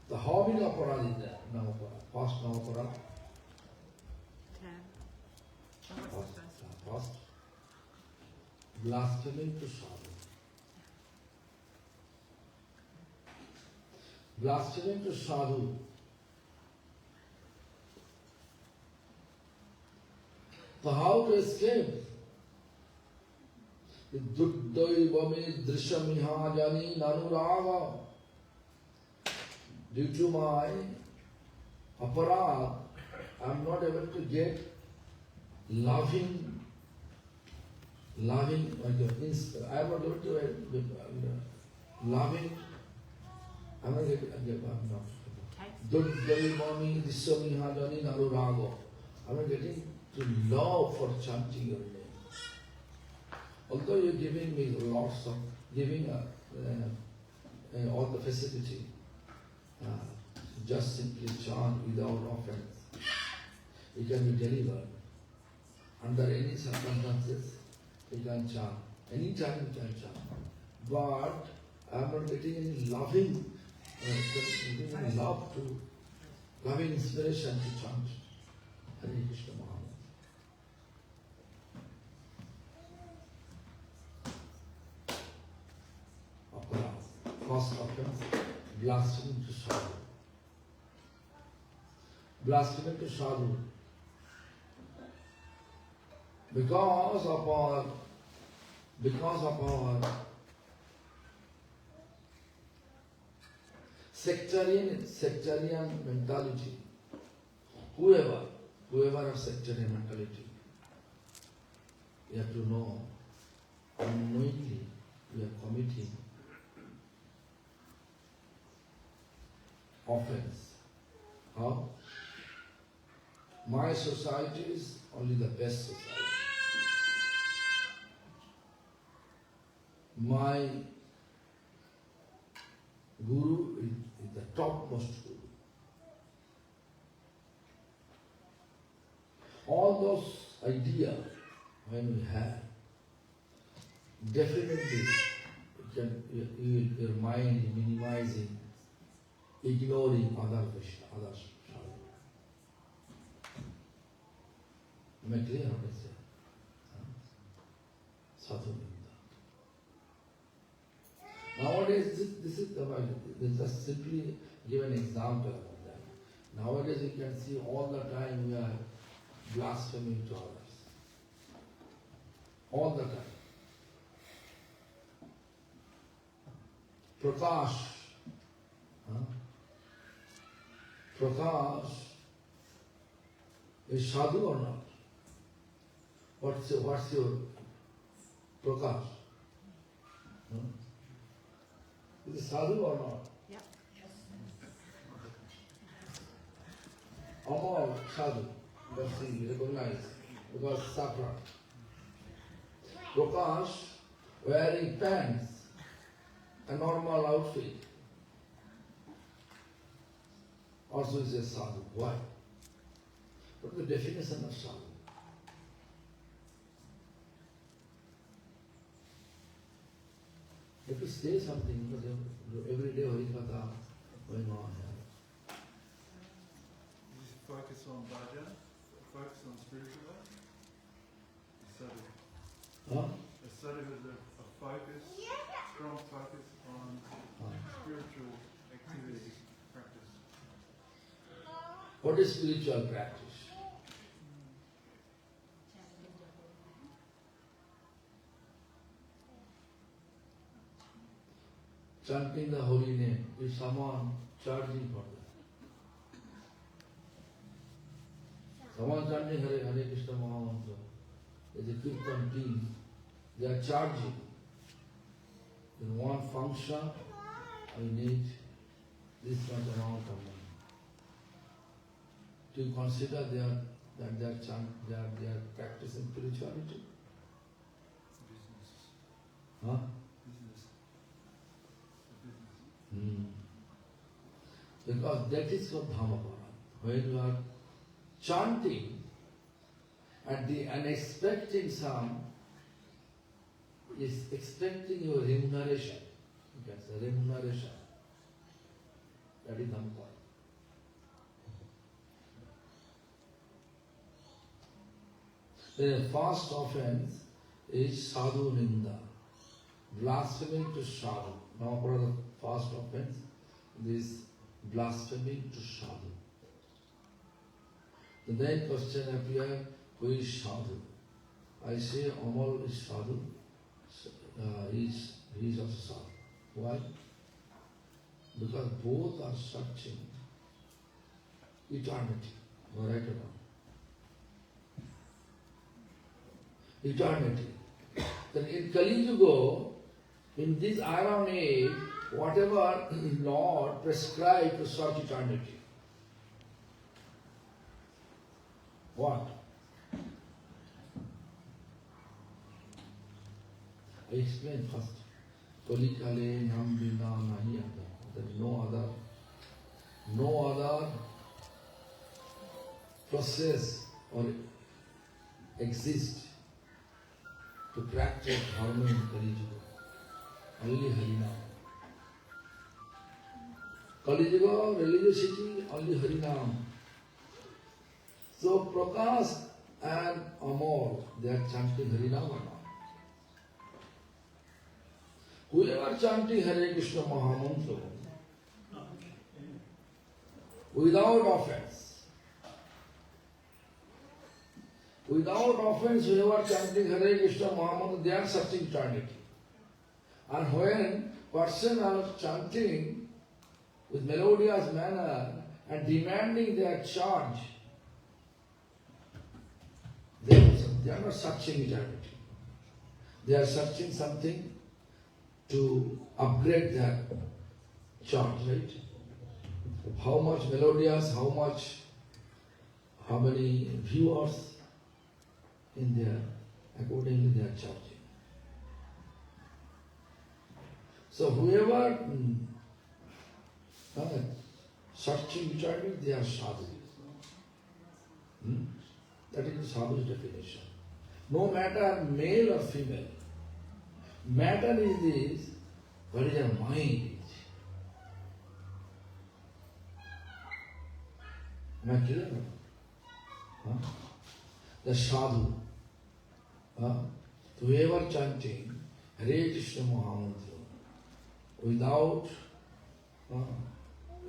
So how many aparad is there? Now aparad. First now aparad. 10. And what's the first? First. Blasphemy to sadhu. Blasphemy to sadhu. So how to escape? Duddhaivami drishamihajani nanuraga. Due to my aparad, I am not able to get loving, I am not able to loving, I am not able to get, Taste? Duddalimami Dissamihajani Narurago. I'm getting to love for chanting your name. Although you're giving me lots of, giving all the facility, just simply chant without offense. It can be delivered. Under any circumstances, you can chant. Anytime you can chant. But I am not getting any loving, getting any love to, loving inspiration to chant. Hare Krishna Mahamudra. First offense, blasphemy to sadhu. Blasphemy to sadhu. Because of our sectarian mentality, whoever has sectarian mentality, you have to know, unknowingly we are committing offense. How? My society is only the best society. My Guru is the topmost Guru. All those ideas when we have, definitely your mind is minimizing, ignoring others. Am I clear what I say? Sadhu Ninda. Nowadays, this is just simply give an example of that. Nowadays, you can see all the time we are blaspheming to others. All the time. Prakash. Prakash is sadhu or not? What's your Prakash? Is it sadhu or not? Yep. All sadhu, let's see, recognize, because saffron. Prakash wearing pants, a normal outfit, also is a sadhu. Why? What is the definition of sadhu? If you say something, because every day Hari Katha going on here. You focus on bhajan, focus on spiritual life. Sadhu. Huh? A sadhu is a focus, strong focus on spiritual activity, practice. What is spiritual practice? Chanting the holy name. If someone charging for that. Someone chanting Hare Krishna Mahamantra, there's a Kirtan team, they are charging. In one function, I need this much amount of money. Do you consider they are practicing spirituality? Business. Huh? Business. Because that is what Dhamapara. When you are chanting and expecting is expecting your remuneration. You can say remuneration. That is Dhamapara. The first offense is sadhu ninda, blasphemy to sadhu. Now for the first offense, this blasphemy to sadhu. The then question appears, who is sadhu? I say Amal is sadhu, he is also sadhu. Why? Because both are searching eternity. Am I right or wrong? Eternity. Then in Kali Yuga, in this iron age, whatever Lord prescribed to search eternity. What? I explain first. Kolikale nam bina nahi ada. There is no other process or exist to practice harmony in Kali Yuga. Only Harinam. Kali Yuga, religiosity, only Harinam. So Prakash and Amar, they are chanting Harinam or not? Whoever chanting Hare Krishna Mahamantra without offense, whoever chanting Hare Krishna Mahamantra, they are searching eternity. And when person are chanting with melodious manner and demanding their charge, they are not searching eternity. They are searching something to upgrade their charge, right? How much melodious, how many viewers in there, accordingly they are charging. So whoever searching eternity, they are sadhu. That is the sadhu's definition. No matter male or female, matter is this, what is your mind? Am I clear? The sadhu, whoever chanting Hare Krishna Mahamantra without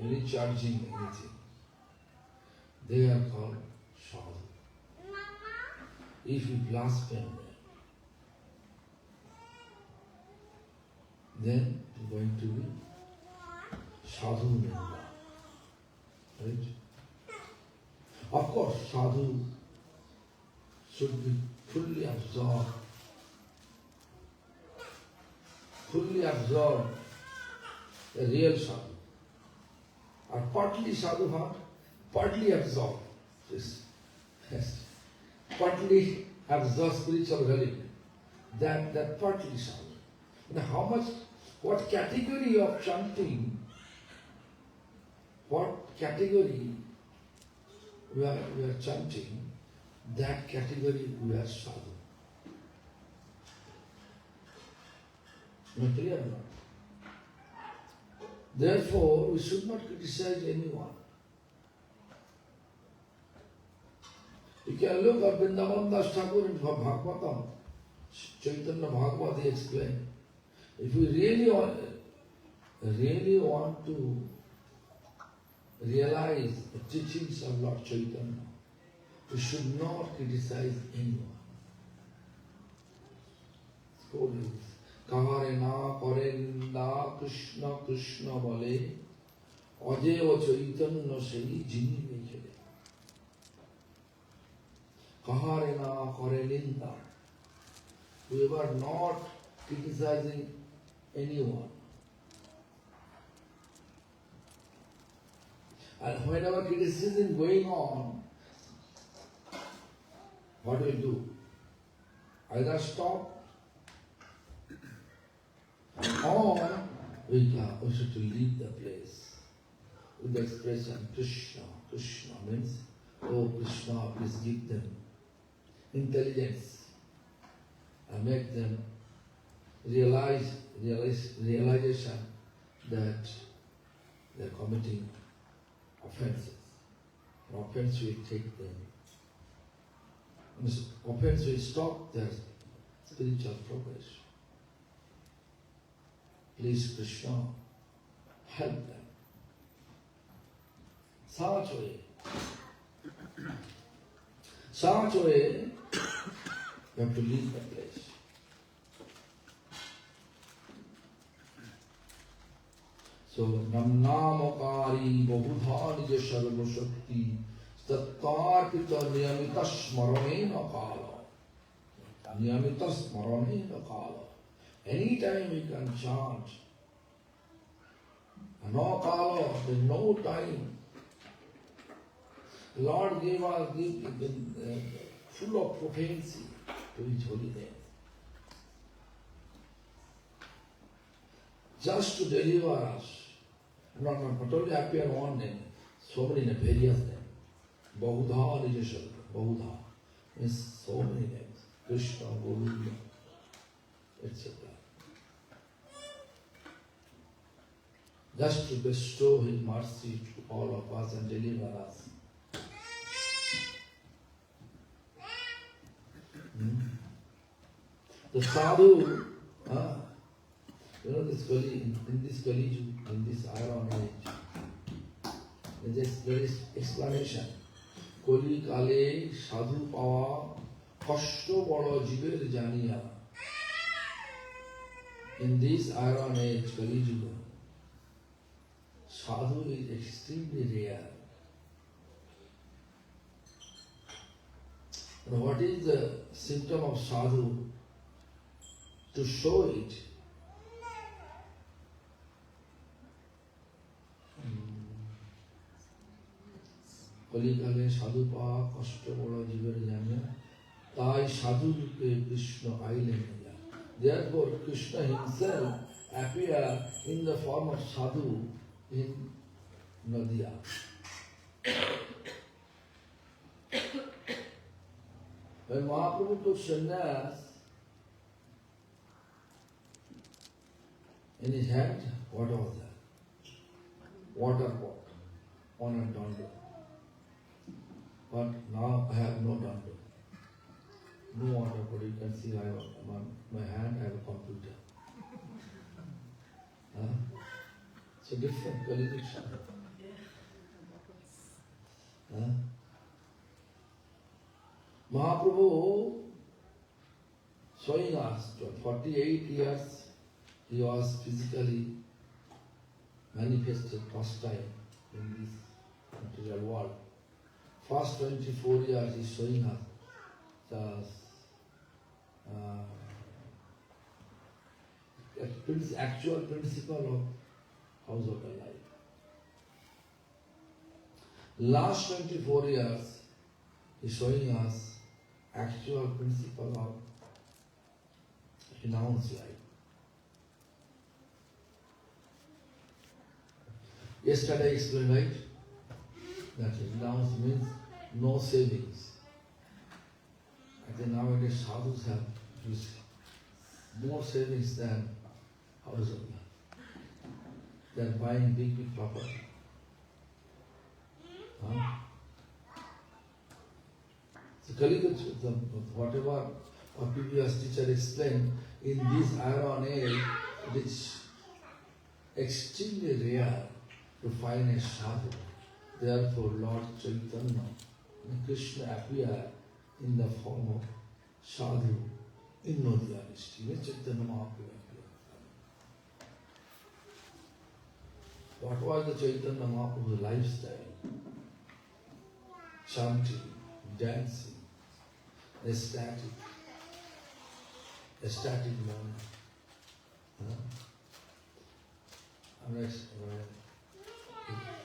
any charging anything, they are called sadhu. If you blaspheme them, then you are going to be sadhu member. Right? Of course, sadhu should be fully absorbed a real sadhu. Or partly sadhu heart, partly absorbed. Yes. Partly absorbed spiritual reality. That partly sadhu. Now what category of chanting, what category we are chanting, that category we are sadhu. Not clear or not? Therefore, we should not criticize anyone. You can look at Vrindavan Das Thakur in Bhagavatam, Chaitanya Bhagavad, he explained. If you really want to realize the teachings of Lord Chaitanya, you should not criticize anyone. Kahare na kare ninda Krishna Krishna bole Ajeva Chaitanya sei jini mekele. Kahare na kare ninda. We were not criticizing anyone. And whenever criticism going on, what will do? Either stop or we should leave the place with the expression Krishna. Krishna means, oh Krishna, please give them intelligence and make them realization that they are committing offenses. Offense will take them. Offense will stop their spiritual progress. Please, Krishna, help them. Such way, you have to leave the place. So, Namnamakari Babudha Nija Sarva Shakti Tattarpita Niyamita Smaranena Kala. Niyamita Smaranena Kala. Anytime we can chant. No Kala, there is no time. Lord gave us full of potency to His holy name. Just to deliver us. Not only appear one name, so many names, various names. Bahudha Nijashala, Bahudha means so many names. Krishna, Gaudiya, etc. Just to bestow His mercy to all of us and deliver us. The sadhu, this Kali, in this Kali, in this Iron Age, there is explanation. Kali Kale sadhu pawa kashto bada jiver janiya. In this Iron Age, Kali Yuga, sadhu is extremely rare. And what is the symptom of sadhu? To show it. Kalikale sadhu pa kashta bada jiver janya tai sadhu rupe Krishna ailen. Therefore Krishna himself appeared in the form of sadhu in Nadiya. When Mahaprabhu took sannyas, in his hand, what was that? Water pot, on a dando. But now I have no dando. No water pot. You can see I have on my hand I have a computer. It's a different qualification. Mahaprabhu showing us 48 years he was physically manifested first time in this material world. First 24 years he is showing us the actual principle of house of the life. Last 24 years he is showing us actual principle of renounced life. Yesterday I explained, right? That renounce means no savings. I think nowadays sadhus have more savings than house of life. They are buying big property. So Kali, whatever our previous teacher explained, in this Iron Age, it is extremely rare to find a sadhu. Therefore, Lord Chaitanya and Krishna appear in the form of sadhu in Nadiya district. Chaitanya Mahaprabhu appeared. What was the Chaitanya Mahaprabhu's lifestyle? Chanting, dancing, ecstatic moment.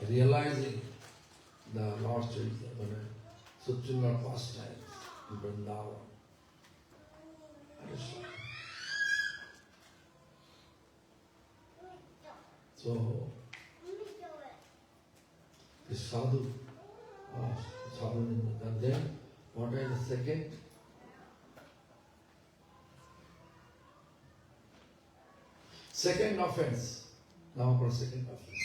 Realizing the Lord Chaitanya, Supreme Lord pastimes in Vrindavan. So, the sadhu, and then what is the second offense? Now for second offense.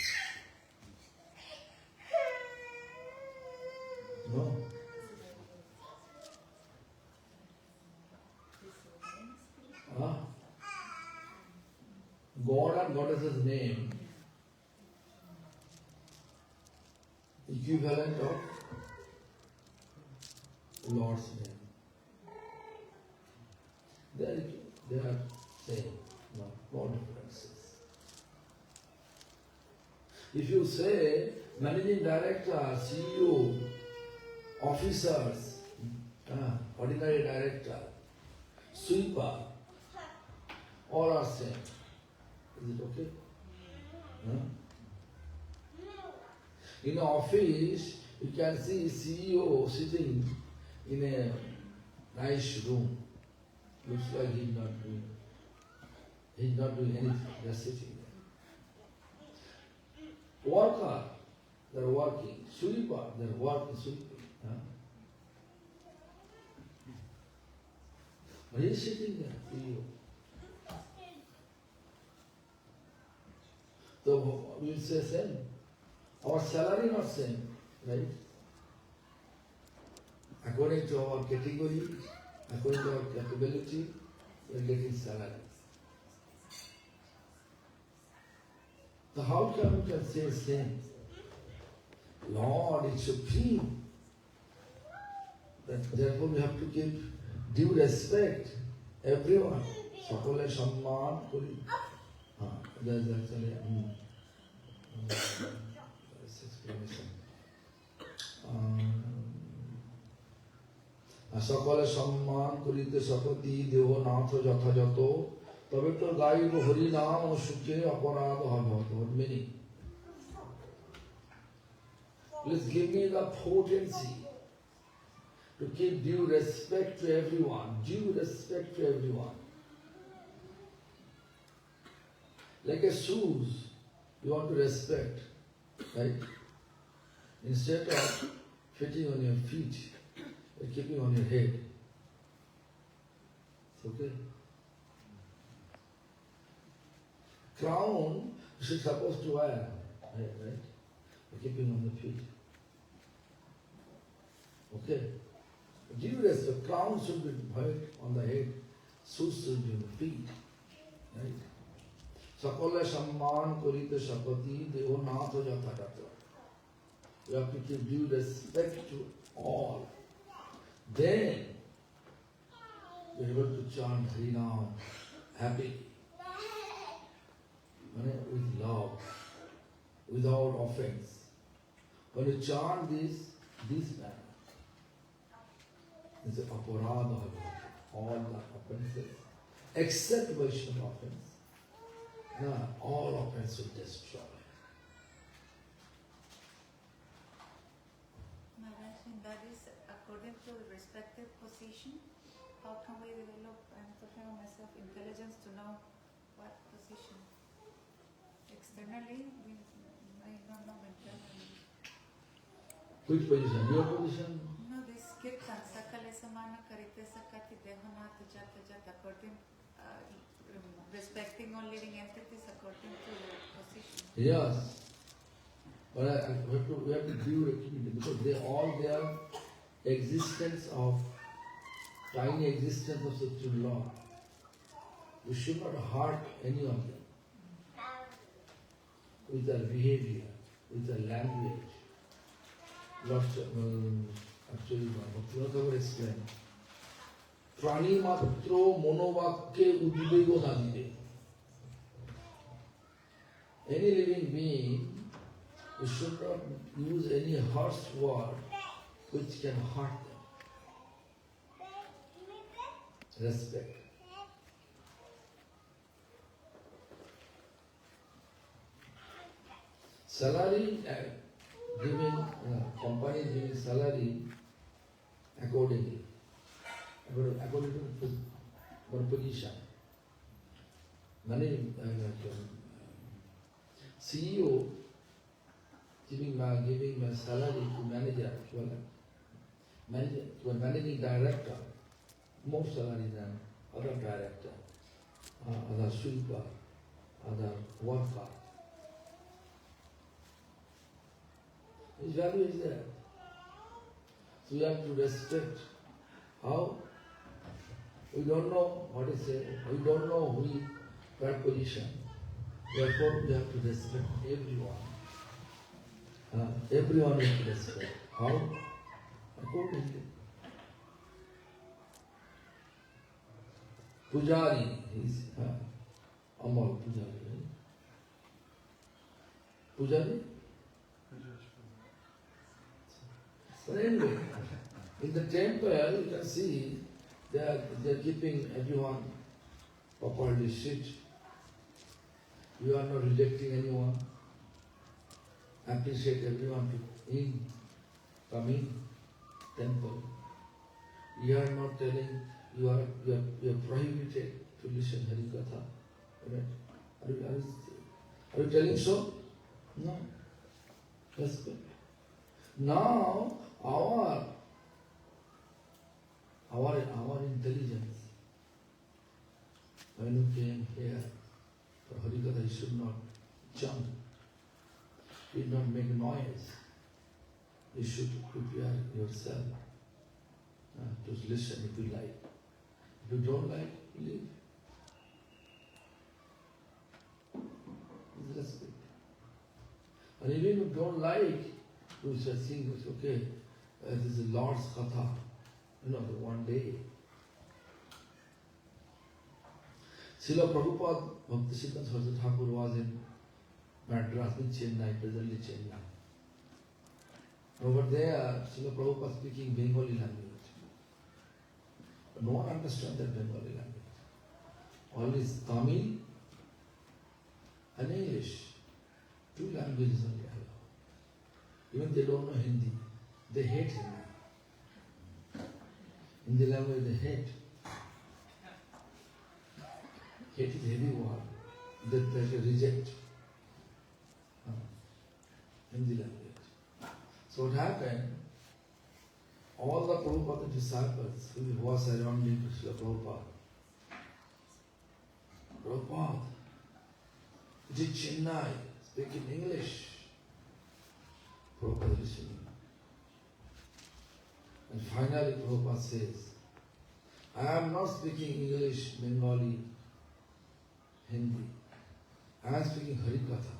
No. God and Goddess's name, equivalent of Lord's name. They are same, no differences. If you say managing director, CEO, officers, ordinary director, sweeper, all are same. Is it okay? In office, You can see CEO sitting in a nice room. Looks like he's not doing anything, just sitting there. Worker, they're working. Sweeper, they're working, sweeping. Huh? But he's sitting there, CEO. So we'll say same. Our salary not same, right? According to our category, according to our capability, we are getting salary. So how come we can say same? Lord is supreme. Therefore we have to give due respect. Everyone. Sakole Samman Kuri. There's actually explanation. সকলে সম্মান করিতে শপথি দেহ নাথ যথাযথ তবে তো গাইব হরি নাম ও সুখে অপরাধ হত meaning. Please give me the potency to give due respect to everyone. Due respect to everyone. Like a shoes, you want to respect, right? Instead of fitting on your feet, you're keeping on your head. It's okay. Crown, you're supposed to wear, right? You're keeping on the feet. Okay. Due respect, crown should be on the head, shoes should be on the feet, right? সকলে সম্মান করিতে শপথি দেহ নাথ যথাযথ. You have to give due respect to all. Then you're able to chant Harinam happily, with love, without offense. When you chant this manner, it's aparadha, all the offenses, except Vaishnava offense. All offense will destroy. Maharaj, and that is according to the respective position. How can we develop, I'm talking about myself, intelligence to know what position? Externally, we might not know internally. Which position? Your position? No, this kirtan, sakale samana karite sakati dehana tujata jat, according respecting all living entities according to position. Yes. But we have to give recognition because they all their existence of tiny existence of Supreme Lord. We should not hurt any of them with their behavior, with their language. Lord, actually, Thakur explained. প্রাণী মাত্র মনোবাক্যে উদ্বেগ না দিবে. Any living being, we should not use any harsh word which can hurt them. Respect. Salary giving, company giving salary accordingly. According to one position. CEO giving my salary to manager, to a managing director, more salary than other director, other sweeper, other worker. His value is there. So we have to respect. How? We don't know what is it. We don't know that position. Therefore, we have to respect everyone. Everyone we have to respect. How? Accordingly. Pujari is Amal Pujari. Right? Pujari? But anyway, in the temple, you can see they are keeping everyone properly sit. You are not rejecting anyone. Appreciate everyone to in. coming temple, you are not telling, you are prohibited to listen Hari Katha. Right? Are you telling so? No. Respect. Now our intelligence, when you came here for Hari Katha, you should not jump, you should not make noise. You should prepare yourself to listen if you like. If you don't like, leave. It's respect. And even if you don't like, you should think it's okay. This is Lord's Katha. The one day. Srila Prabhupada, Bhakti Bibudha Thakur was in Madras, in Chennai, presently Chennai. Over there, Srila Prabhupada speaking Bengali language. But no one understands that Bengali language. Only Tamil and English. Two languages only allowed. Even they don't know Hindi. They hate Hindi. Hindi language they hate. Hate is a heavy word. They reject Hindi language. So what happened, all the Prabhupada disciples who were surrounding Srila Prabhupada, it is Chennai, speaking English. Prabhupada listening. And finally Prabhupada says, I am not speaking English, Bengali, Hindi. I am speaking Hari Katha.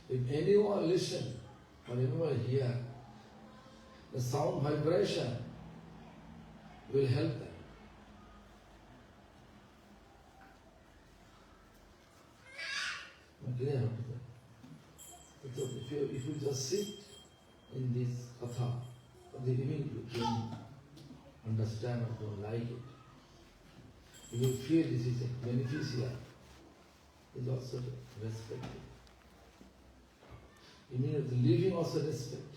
If anyone listen, or anyone hear, the sound vibration will help them. Clear? So if you just sit in this katha, even you can understand or don't like it, you will feel this is beneficial, is also respected. You mean the living also respect.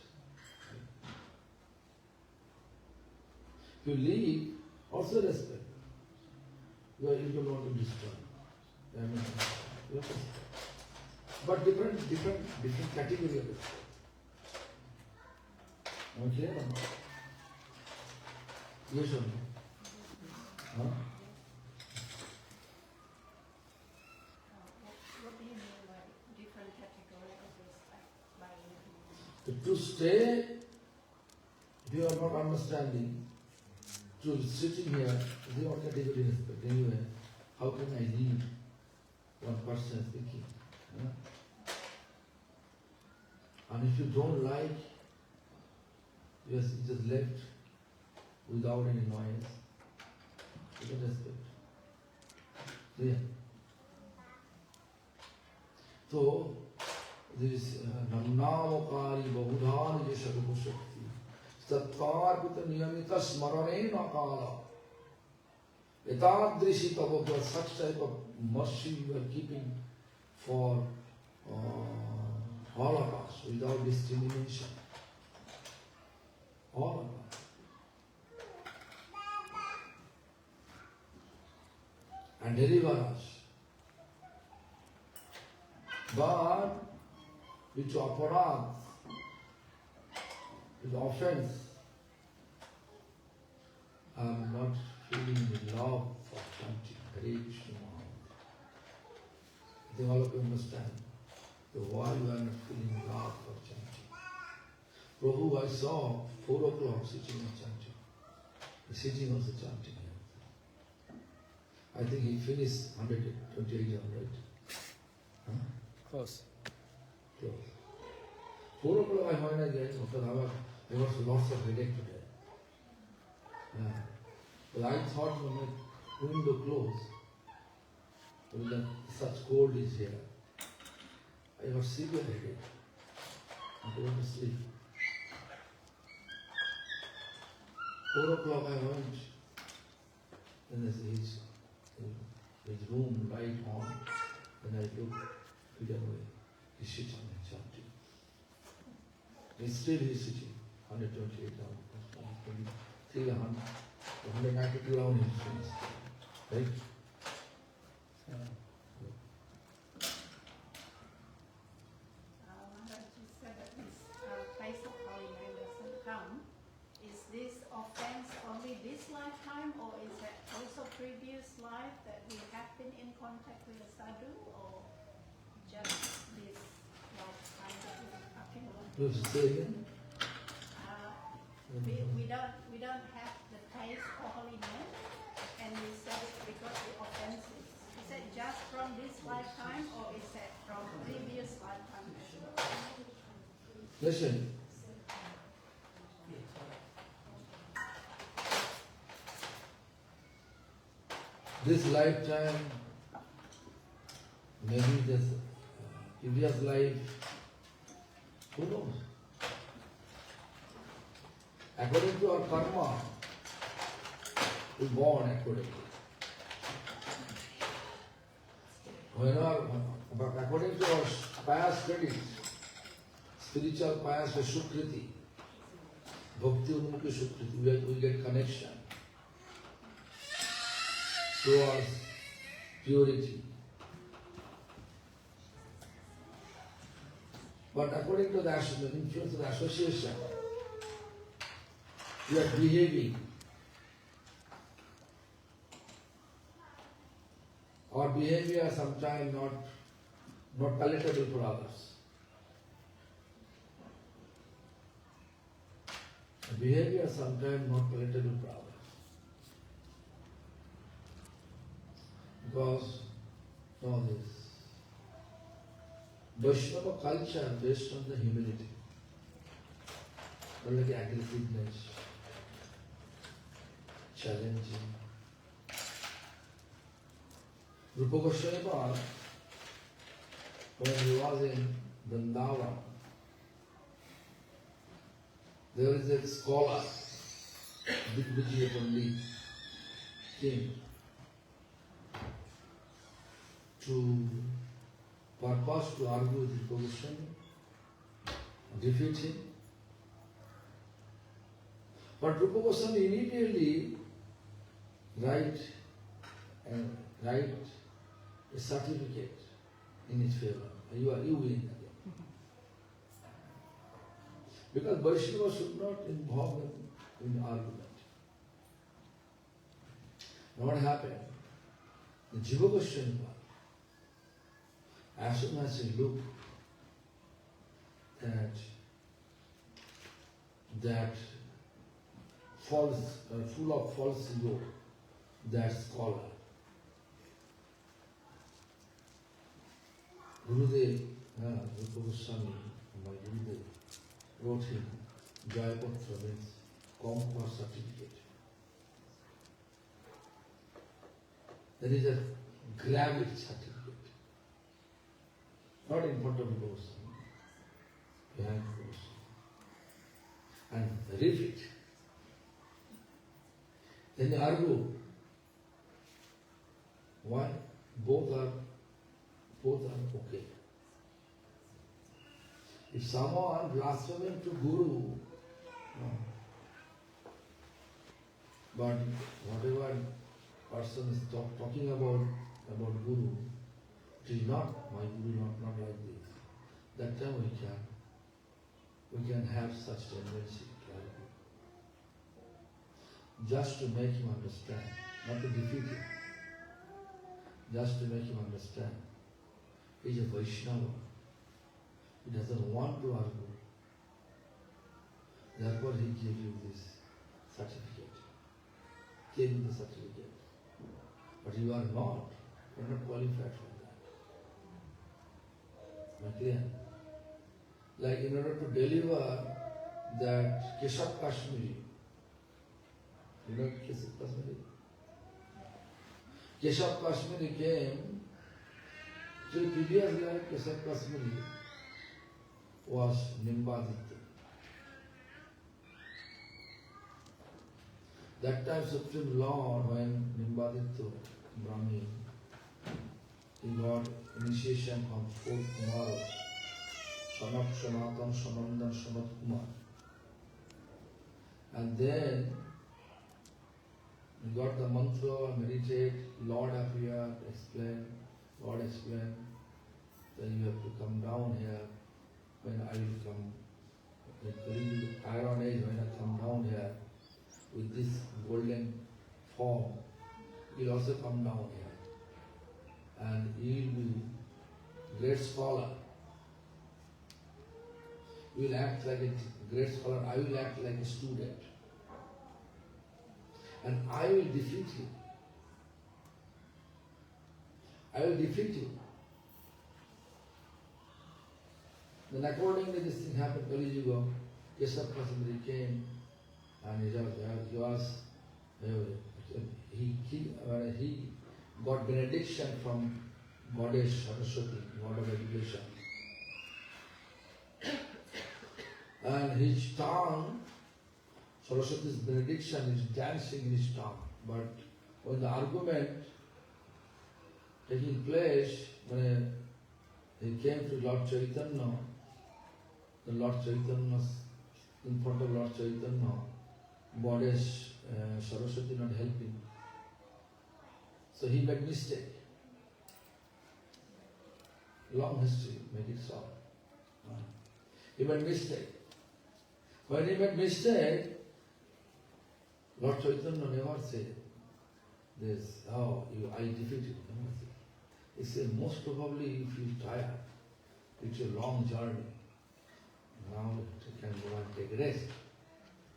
If you leave, also respect. You don't want to destroy. You have respect. But different category of respect. Am I clear or not? Yes or no? Huh? What do you mean by different category of respect? To stay, if you are not understanding, to sitting here, they are category respect. Anyway, how can I leave one person speaking? Yeah? And if you don't like, you just left without any noise, you can respect. Yeah. So, this Namnamokari Bodhayan Shakti Satkarpita Niyamita Smarane Nakala Etadrishi Tavaka, such type of mercy you are keeping for all of us without discrimination. All of us. And deliver us. But with aparad, with offense, I am not feeling the love for chanting Hare Krishna. I think all of you understand. So why you are not feeling love for chanting? Prabhu, I saw 4 o'clock sitting and chanting. He's sitting also chanting. I think he finished 128 right? Huh? Close. Close. 4 o'clock I went again because I got lots of headache today. But I thought when my window closed, when such cold is here, I got severe headache. I couldn't sleep. 4 o'clock I went, and his room light on, and I looked, figured away. He's sitting and chanting. still he is sitting. 128 rounds. 123 rounds. 192 rounds he finished. Right? Maharaj, you said that this place of Holy Land doesn't come. Is this offense only this lifetime, or is it also previous life that we have been in contact with the sadhu, or just this lifetime that we're talking about? You have to say again? We don't have the taste for Holy Land, and we said it because the offenses. Is it just from this lifetime, or is it from previous lifetime? Listen. This lifetime, maybe this previous life, who knows? According to our karma, we born accordingly. According to our past credits, spiritual past sukriti, bhakti unmukhi sukriti, we get connection towards purity. But according to the influence of the association, we are behaving. Our behavior sometimes not palatable for others. The behavior sometimes not palatable for others. Because know this. Vaishnava culture based on the humility, not like aggressiveness, challenging. Rupa Goswami, when he was in Vrindavan, there is a scholar, Bhakti Bibudha came to purpose to argue with Rupa Goswami, defeat him. But Rupa Goswami immediately write a certificate in his favor. You win again. Because Vaishnava should not involve in argument. Now what happened? The Jiva Goswami, as soon as he looked that false, full of false ego, that scholar, Gurudev, Rupa Goswami, my Gurudev, wrote him Jayapatra, means Comfort certificate. There is a grab it certificate. Not in front of Goswami, behind Goswami. And read it. Then you argue. Why? Both are okay. If someone blaspheming to Guru, but whatever person is talking about Guru, it is not my Guru, not like this. That time we can have such tendency, just to make him understand, not to defeat him, just to make him understand. He is a Vaishnava. He doesn't want to argue. Therefore he gave you this certificate. Gave you the certificate. But you are not. You are not qualified for that. Am I clear? Like in order to deliver that Keshav Kashmiri, you know Keshav Kashmiri? Keshav Kashmiri came to the previous life. Keshav Kashmiri was Nimbaditya. That time Supreme Lord, when Nimbaditya Brahmin, he got initiation from 4th Kumara, Sanak Sanatan Sanandan Sanat Kumar. And then you got the mantra, meditate, Lord appear, explain, Lord explain. Then you have to come down here. When I will come, in Iron Age, when I come down here with this golden form, he will also come down here. And he will be great scholar. You will act like a great scholar, I will act like a student. And I will defeat you. I will defeat you. Then accordingly this thing happened, Kali Yuga, Keshav came and he got benediction from Goddess Saraswati, God of education. And his tongue, Saraswati's benediction is dancing in his tongue. But when the argument taking place, when he came to Lord Chaitanya, the Lord Chaitanya, in front of Lord Chaitanya, Goddess Saraswati not helping. So he made mistake. Long history, make it short. He made mistake. When he made mistake, Lord Chaitanya never said this, oh, I defeated you. Never said. He said, most probably you feel tired. It's a long journey. Now you can go and take rest.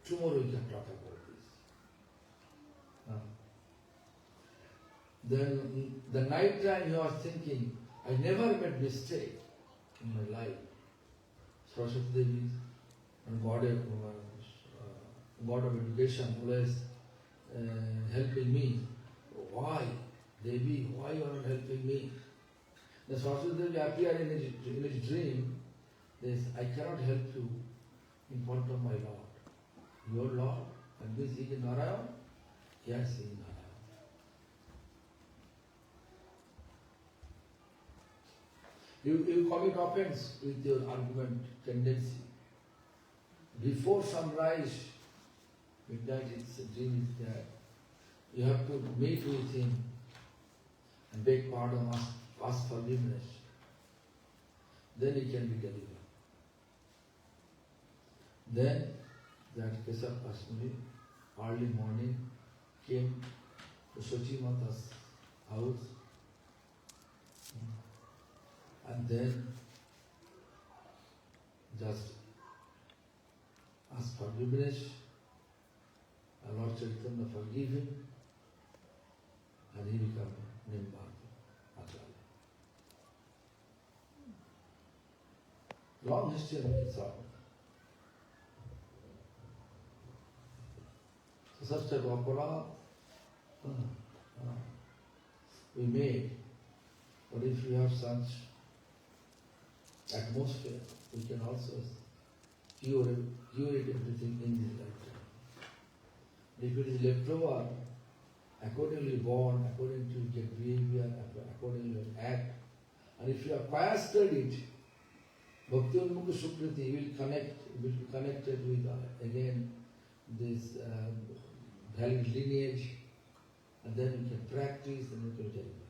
Tomorrow we can talk about this. Then the night time you are thinking, I never made mistake in my life. Saraswati Devi and God of education always helping me. Why? Devi, why you are not helping me? The Saraswati Devi appeared in his dream. This, I cannot help you in front of my Lord. Your Lord? And this is Narayan? Yes, he is Narayan. You commit offense with your argument tendency. Before sunrise, midnight dream is there. You have to meet with him and beg pardon, ask forgiveness. Then he can be delivered. Then that Keshav Kashmiri, early morning, came to Sochi Mata's house. And then just ask forgiveness, and Lord Chaitanya forgive him, and he become Nimbhati, Acharya. Long history of it all. So such type of aparadh we made, but if you have such atmosphere, we can also cure it everything in this lifetime. If it is leftover, accordingly born, according to your behavior, accordingly act. And if you have pious studied, Bhakti Bibudha Sukriti will be connected with again this valid lineage, and then you can practice and you can deliver.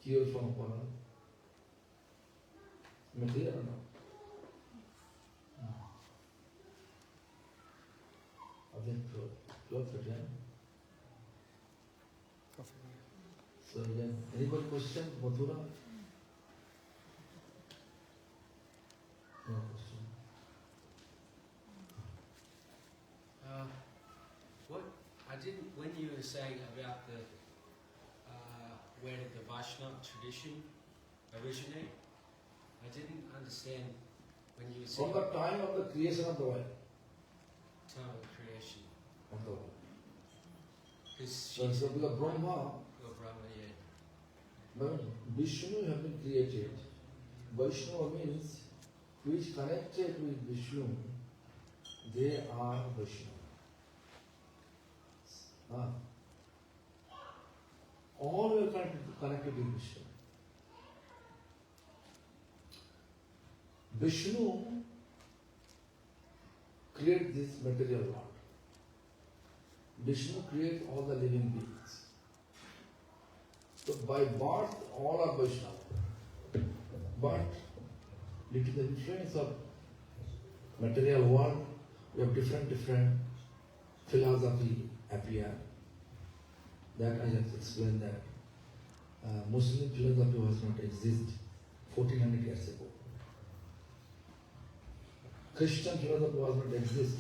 Cure from aparadh. Am I clear or not? Are they close again? So again, anybody question? Mathura? No question. When you were saying about the where did the Vaishnava tradition originate, I didn't understand when you were saying From the time of the creation of the world. time of creation. Of the world. Because So because Brahma, Brahma, yeah. but Vishnu have been created. Vaishnava means who is connected with Vishnu, they are Vaishnava. All were connected with Vishnu. Vishnu created this material world. Vishnu created all the living beings. So by birth, all are Vaishnava. But due to the influence of material world, we have different philosophy appear. That I just explained that Muslim philosophy was not exist 1400 years ago. Christian philosophy was not exist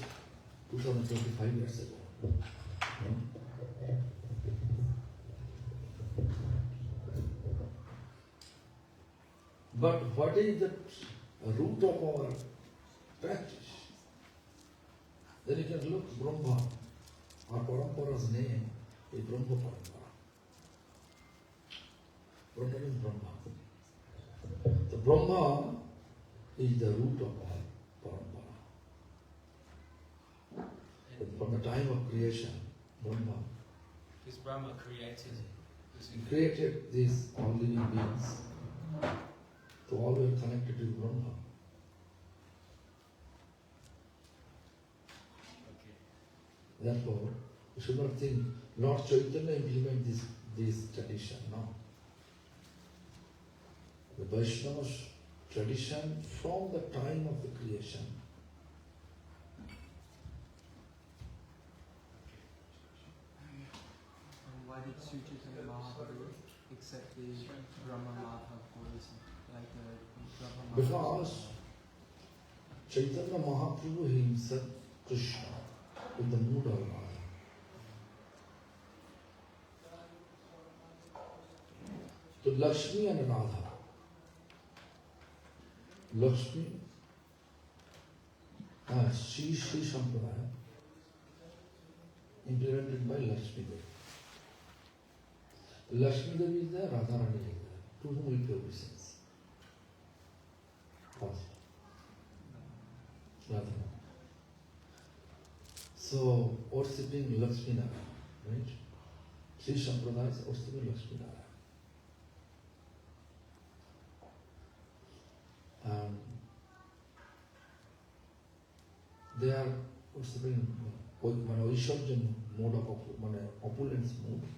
2025 years ago. But what is the root of our practice? Then you can look Brahma. Our Parampara's name is Brahma Parampara. Brahma is Brahma. The Brahma is the root of our Parampara. From the time of creation, Brahma. This Brahma created. He created these all living beings. So all we are connected to Brahma. Okay. Therefore, we should not think Lord Chaitanya implement this tradition. No. The Vaishnava tradition from the time of the creation. And why did Sri Chaitanya Mahaprabhu accept the Brahma Madhav Buddhism? Like Brahma Because Chaitanya Mahaprabhu himself, Krishna, in the mood of Radha. So Lakshmi and Radha. Lakshmi, Sri Sampradaya, implemented by Lakshmi Devi. Lakshmi Devi is there, Radha Rani is there, to whom we pay obeisance. First. Radha. So, worshipping Lakshmi Narayana, right? Sri Sampradaya is worshipping Lakshmi Narayana. And they are worshipping Vaishyajan mode of opulence mode.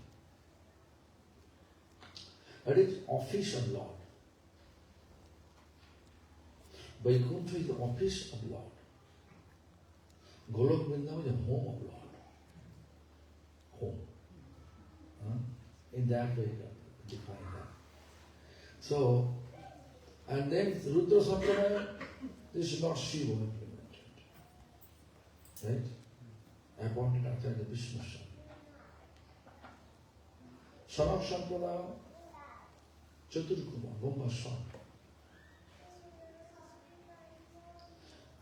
That is office of Lord. Vaikuntha is the office of Lord. Golok Vrindavan is the home of Lord. Home. In that way, define that. So, and then Rudra Sampradaya, this is not Shiva implemented. Right? Appointed Acharya Vishnu Sampradaya. Sanak Sampradaya, Chaturkumar, Brahma Swami.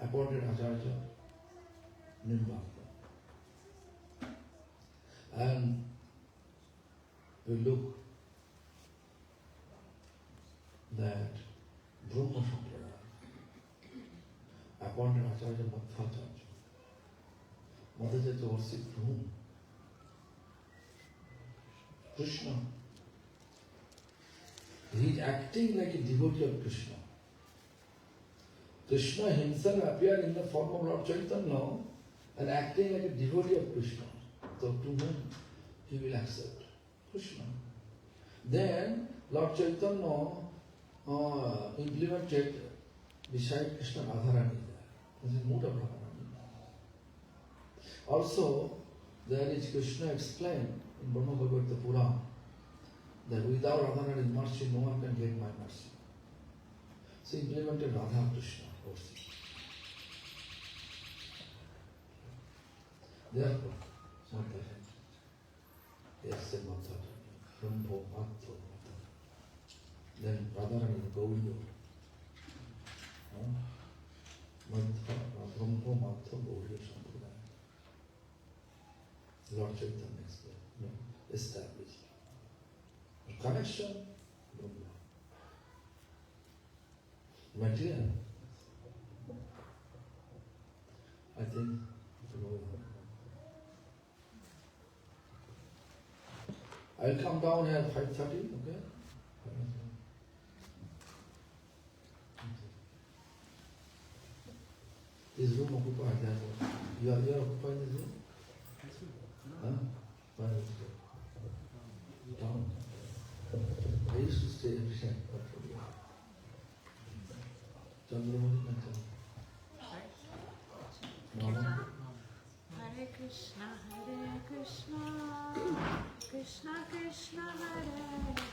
Appointed Acharya Nimbaka. And we look that Brahma Sampradaya appointed Acharya Madhvacharya. Madhvacharya worshipped whom? Krishna. He is acting like a devotee of Krishna. Krishna himself appeared in the form of Lord Chaitanya and acting like a devotee of Krishna. So to whom he will accept? Krishna. Then Lord Chaitanya implemented beside Krishna Radharani there. This is mood of Radharani. Also, there is Krishna explained in Brahma Bhagavata Purana that without Radharani's mercy, no one can get my mercy. So he implemented Radha Krishna worship. Therefore, Madhvacharya. Yes, Madhvacharya. Brahma Madhva. Then Radharani Gaudiya. Madhva, Brahma Madhva Gaudiya Sampradaya. Lord Chaitanya is there. Established. Connection, Brahma. Material. I think I'll come down here at 5:30, okay? This room occupied, that one. You are occupying this room? This room? No. Huh? Where is it? Down. I used to stay every time. Chandramani Kanchana. Mama. Hare Krishna, Krishna Krishna, Hare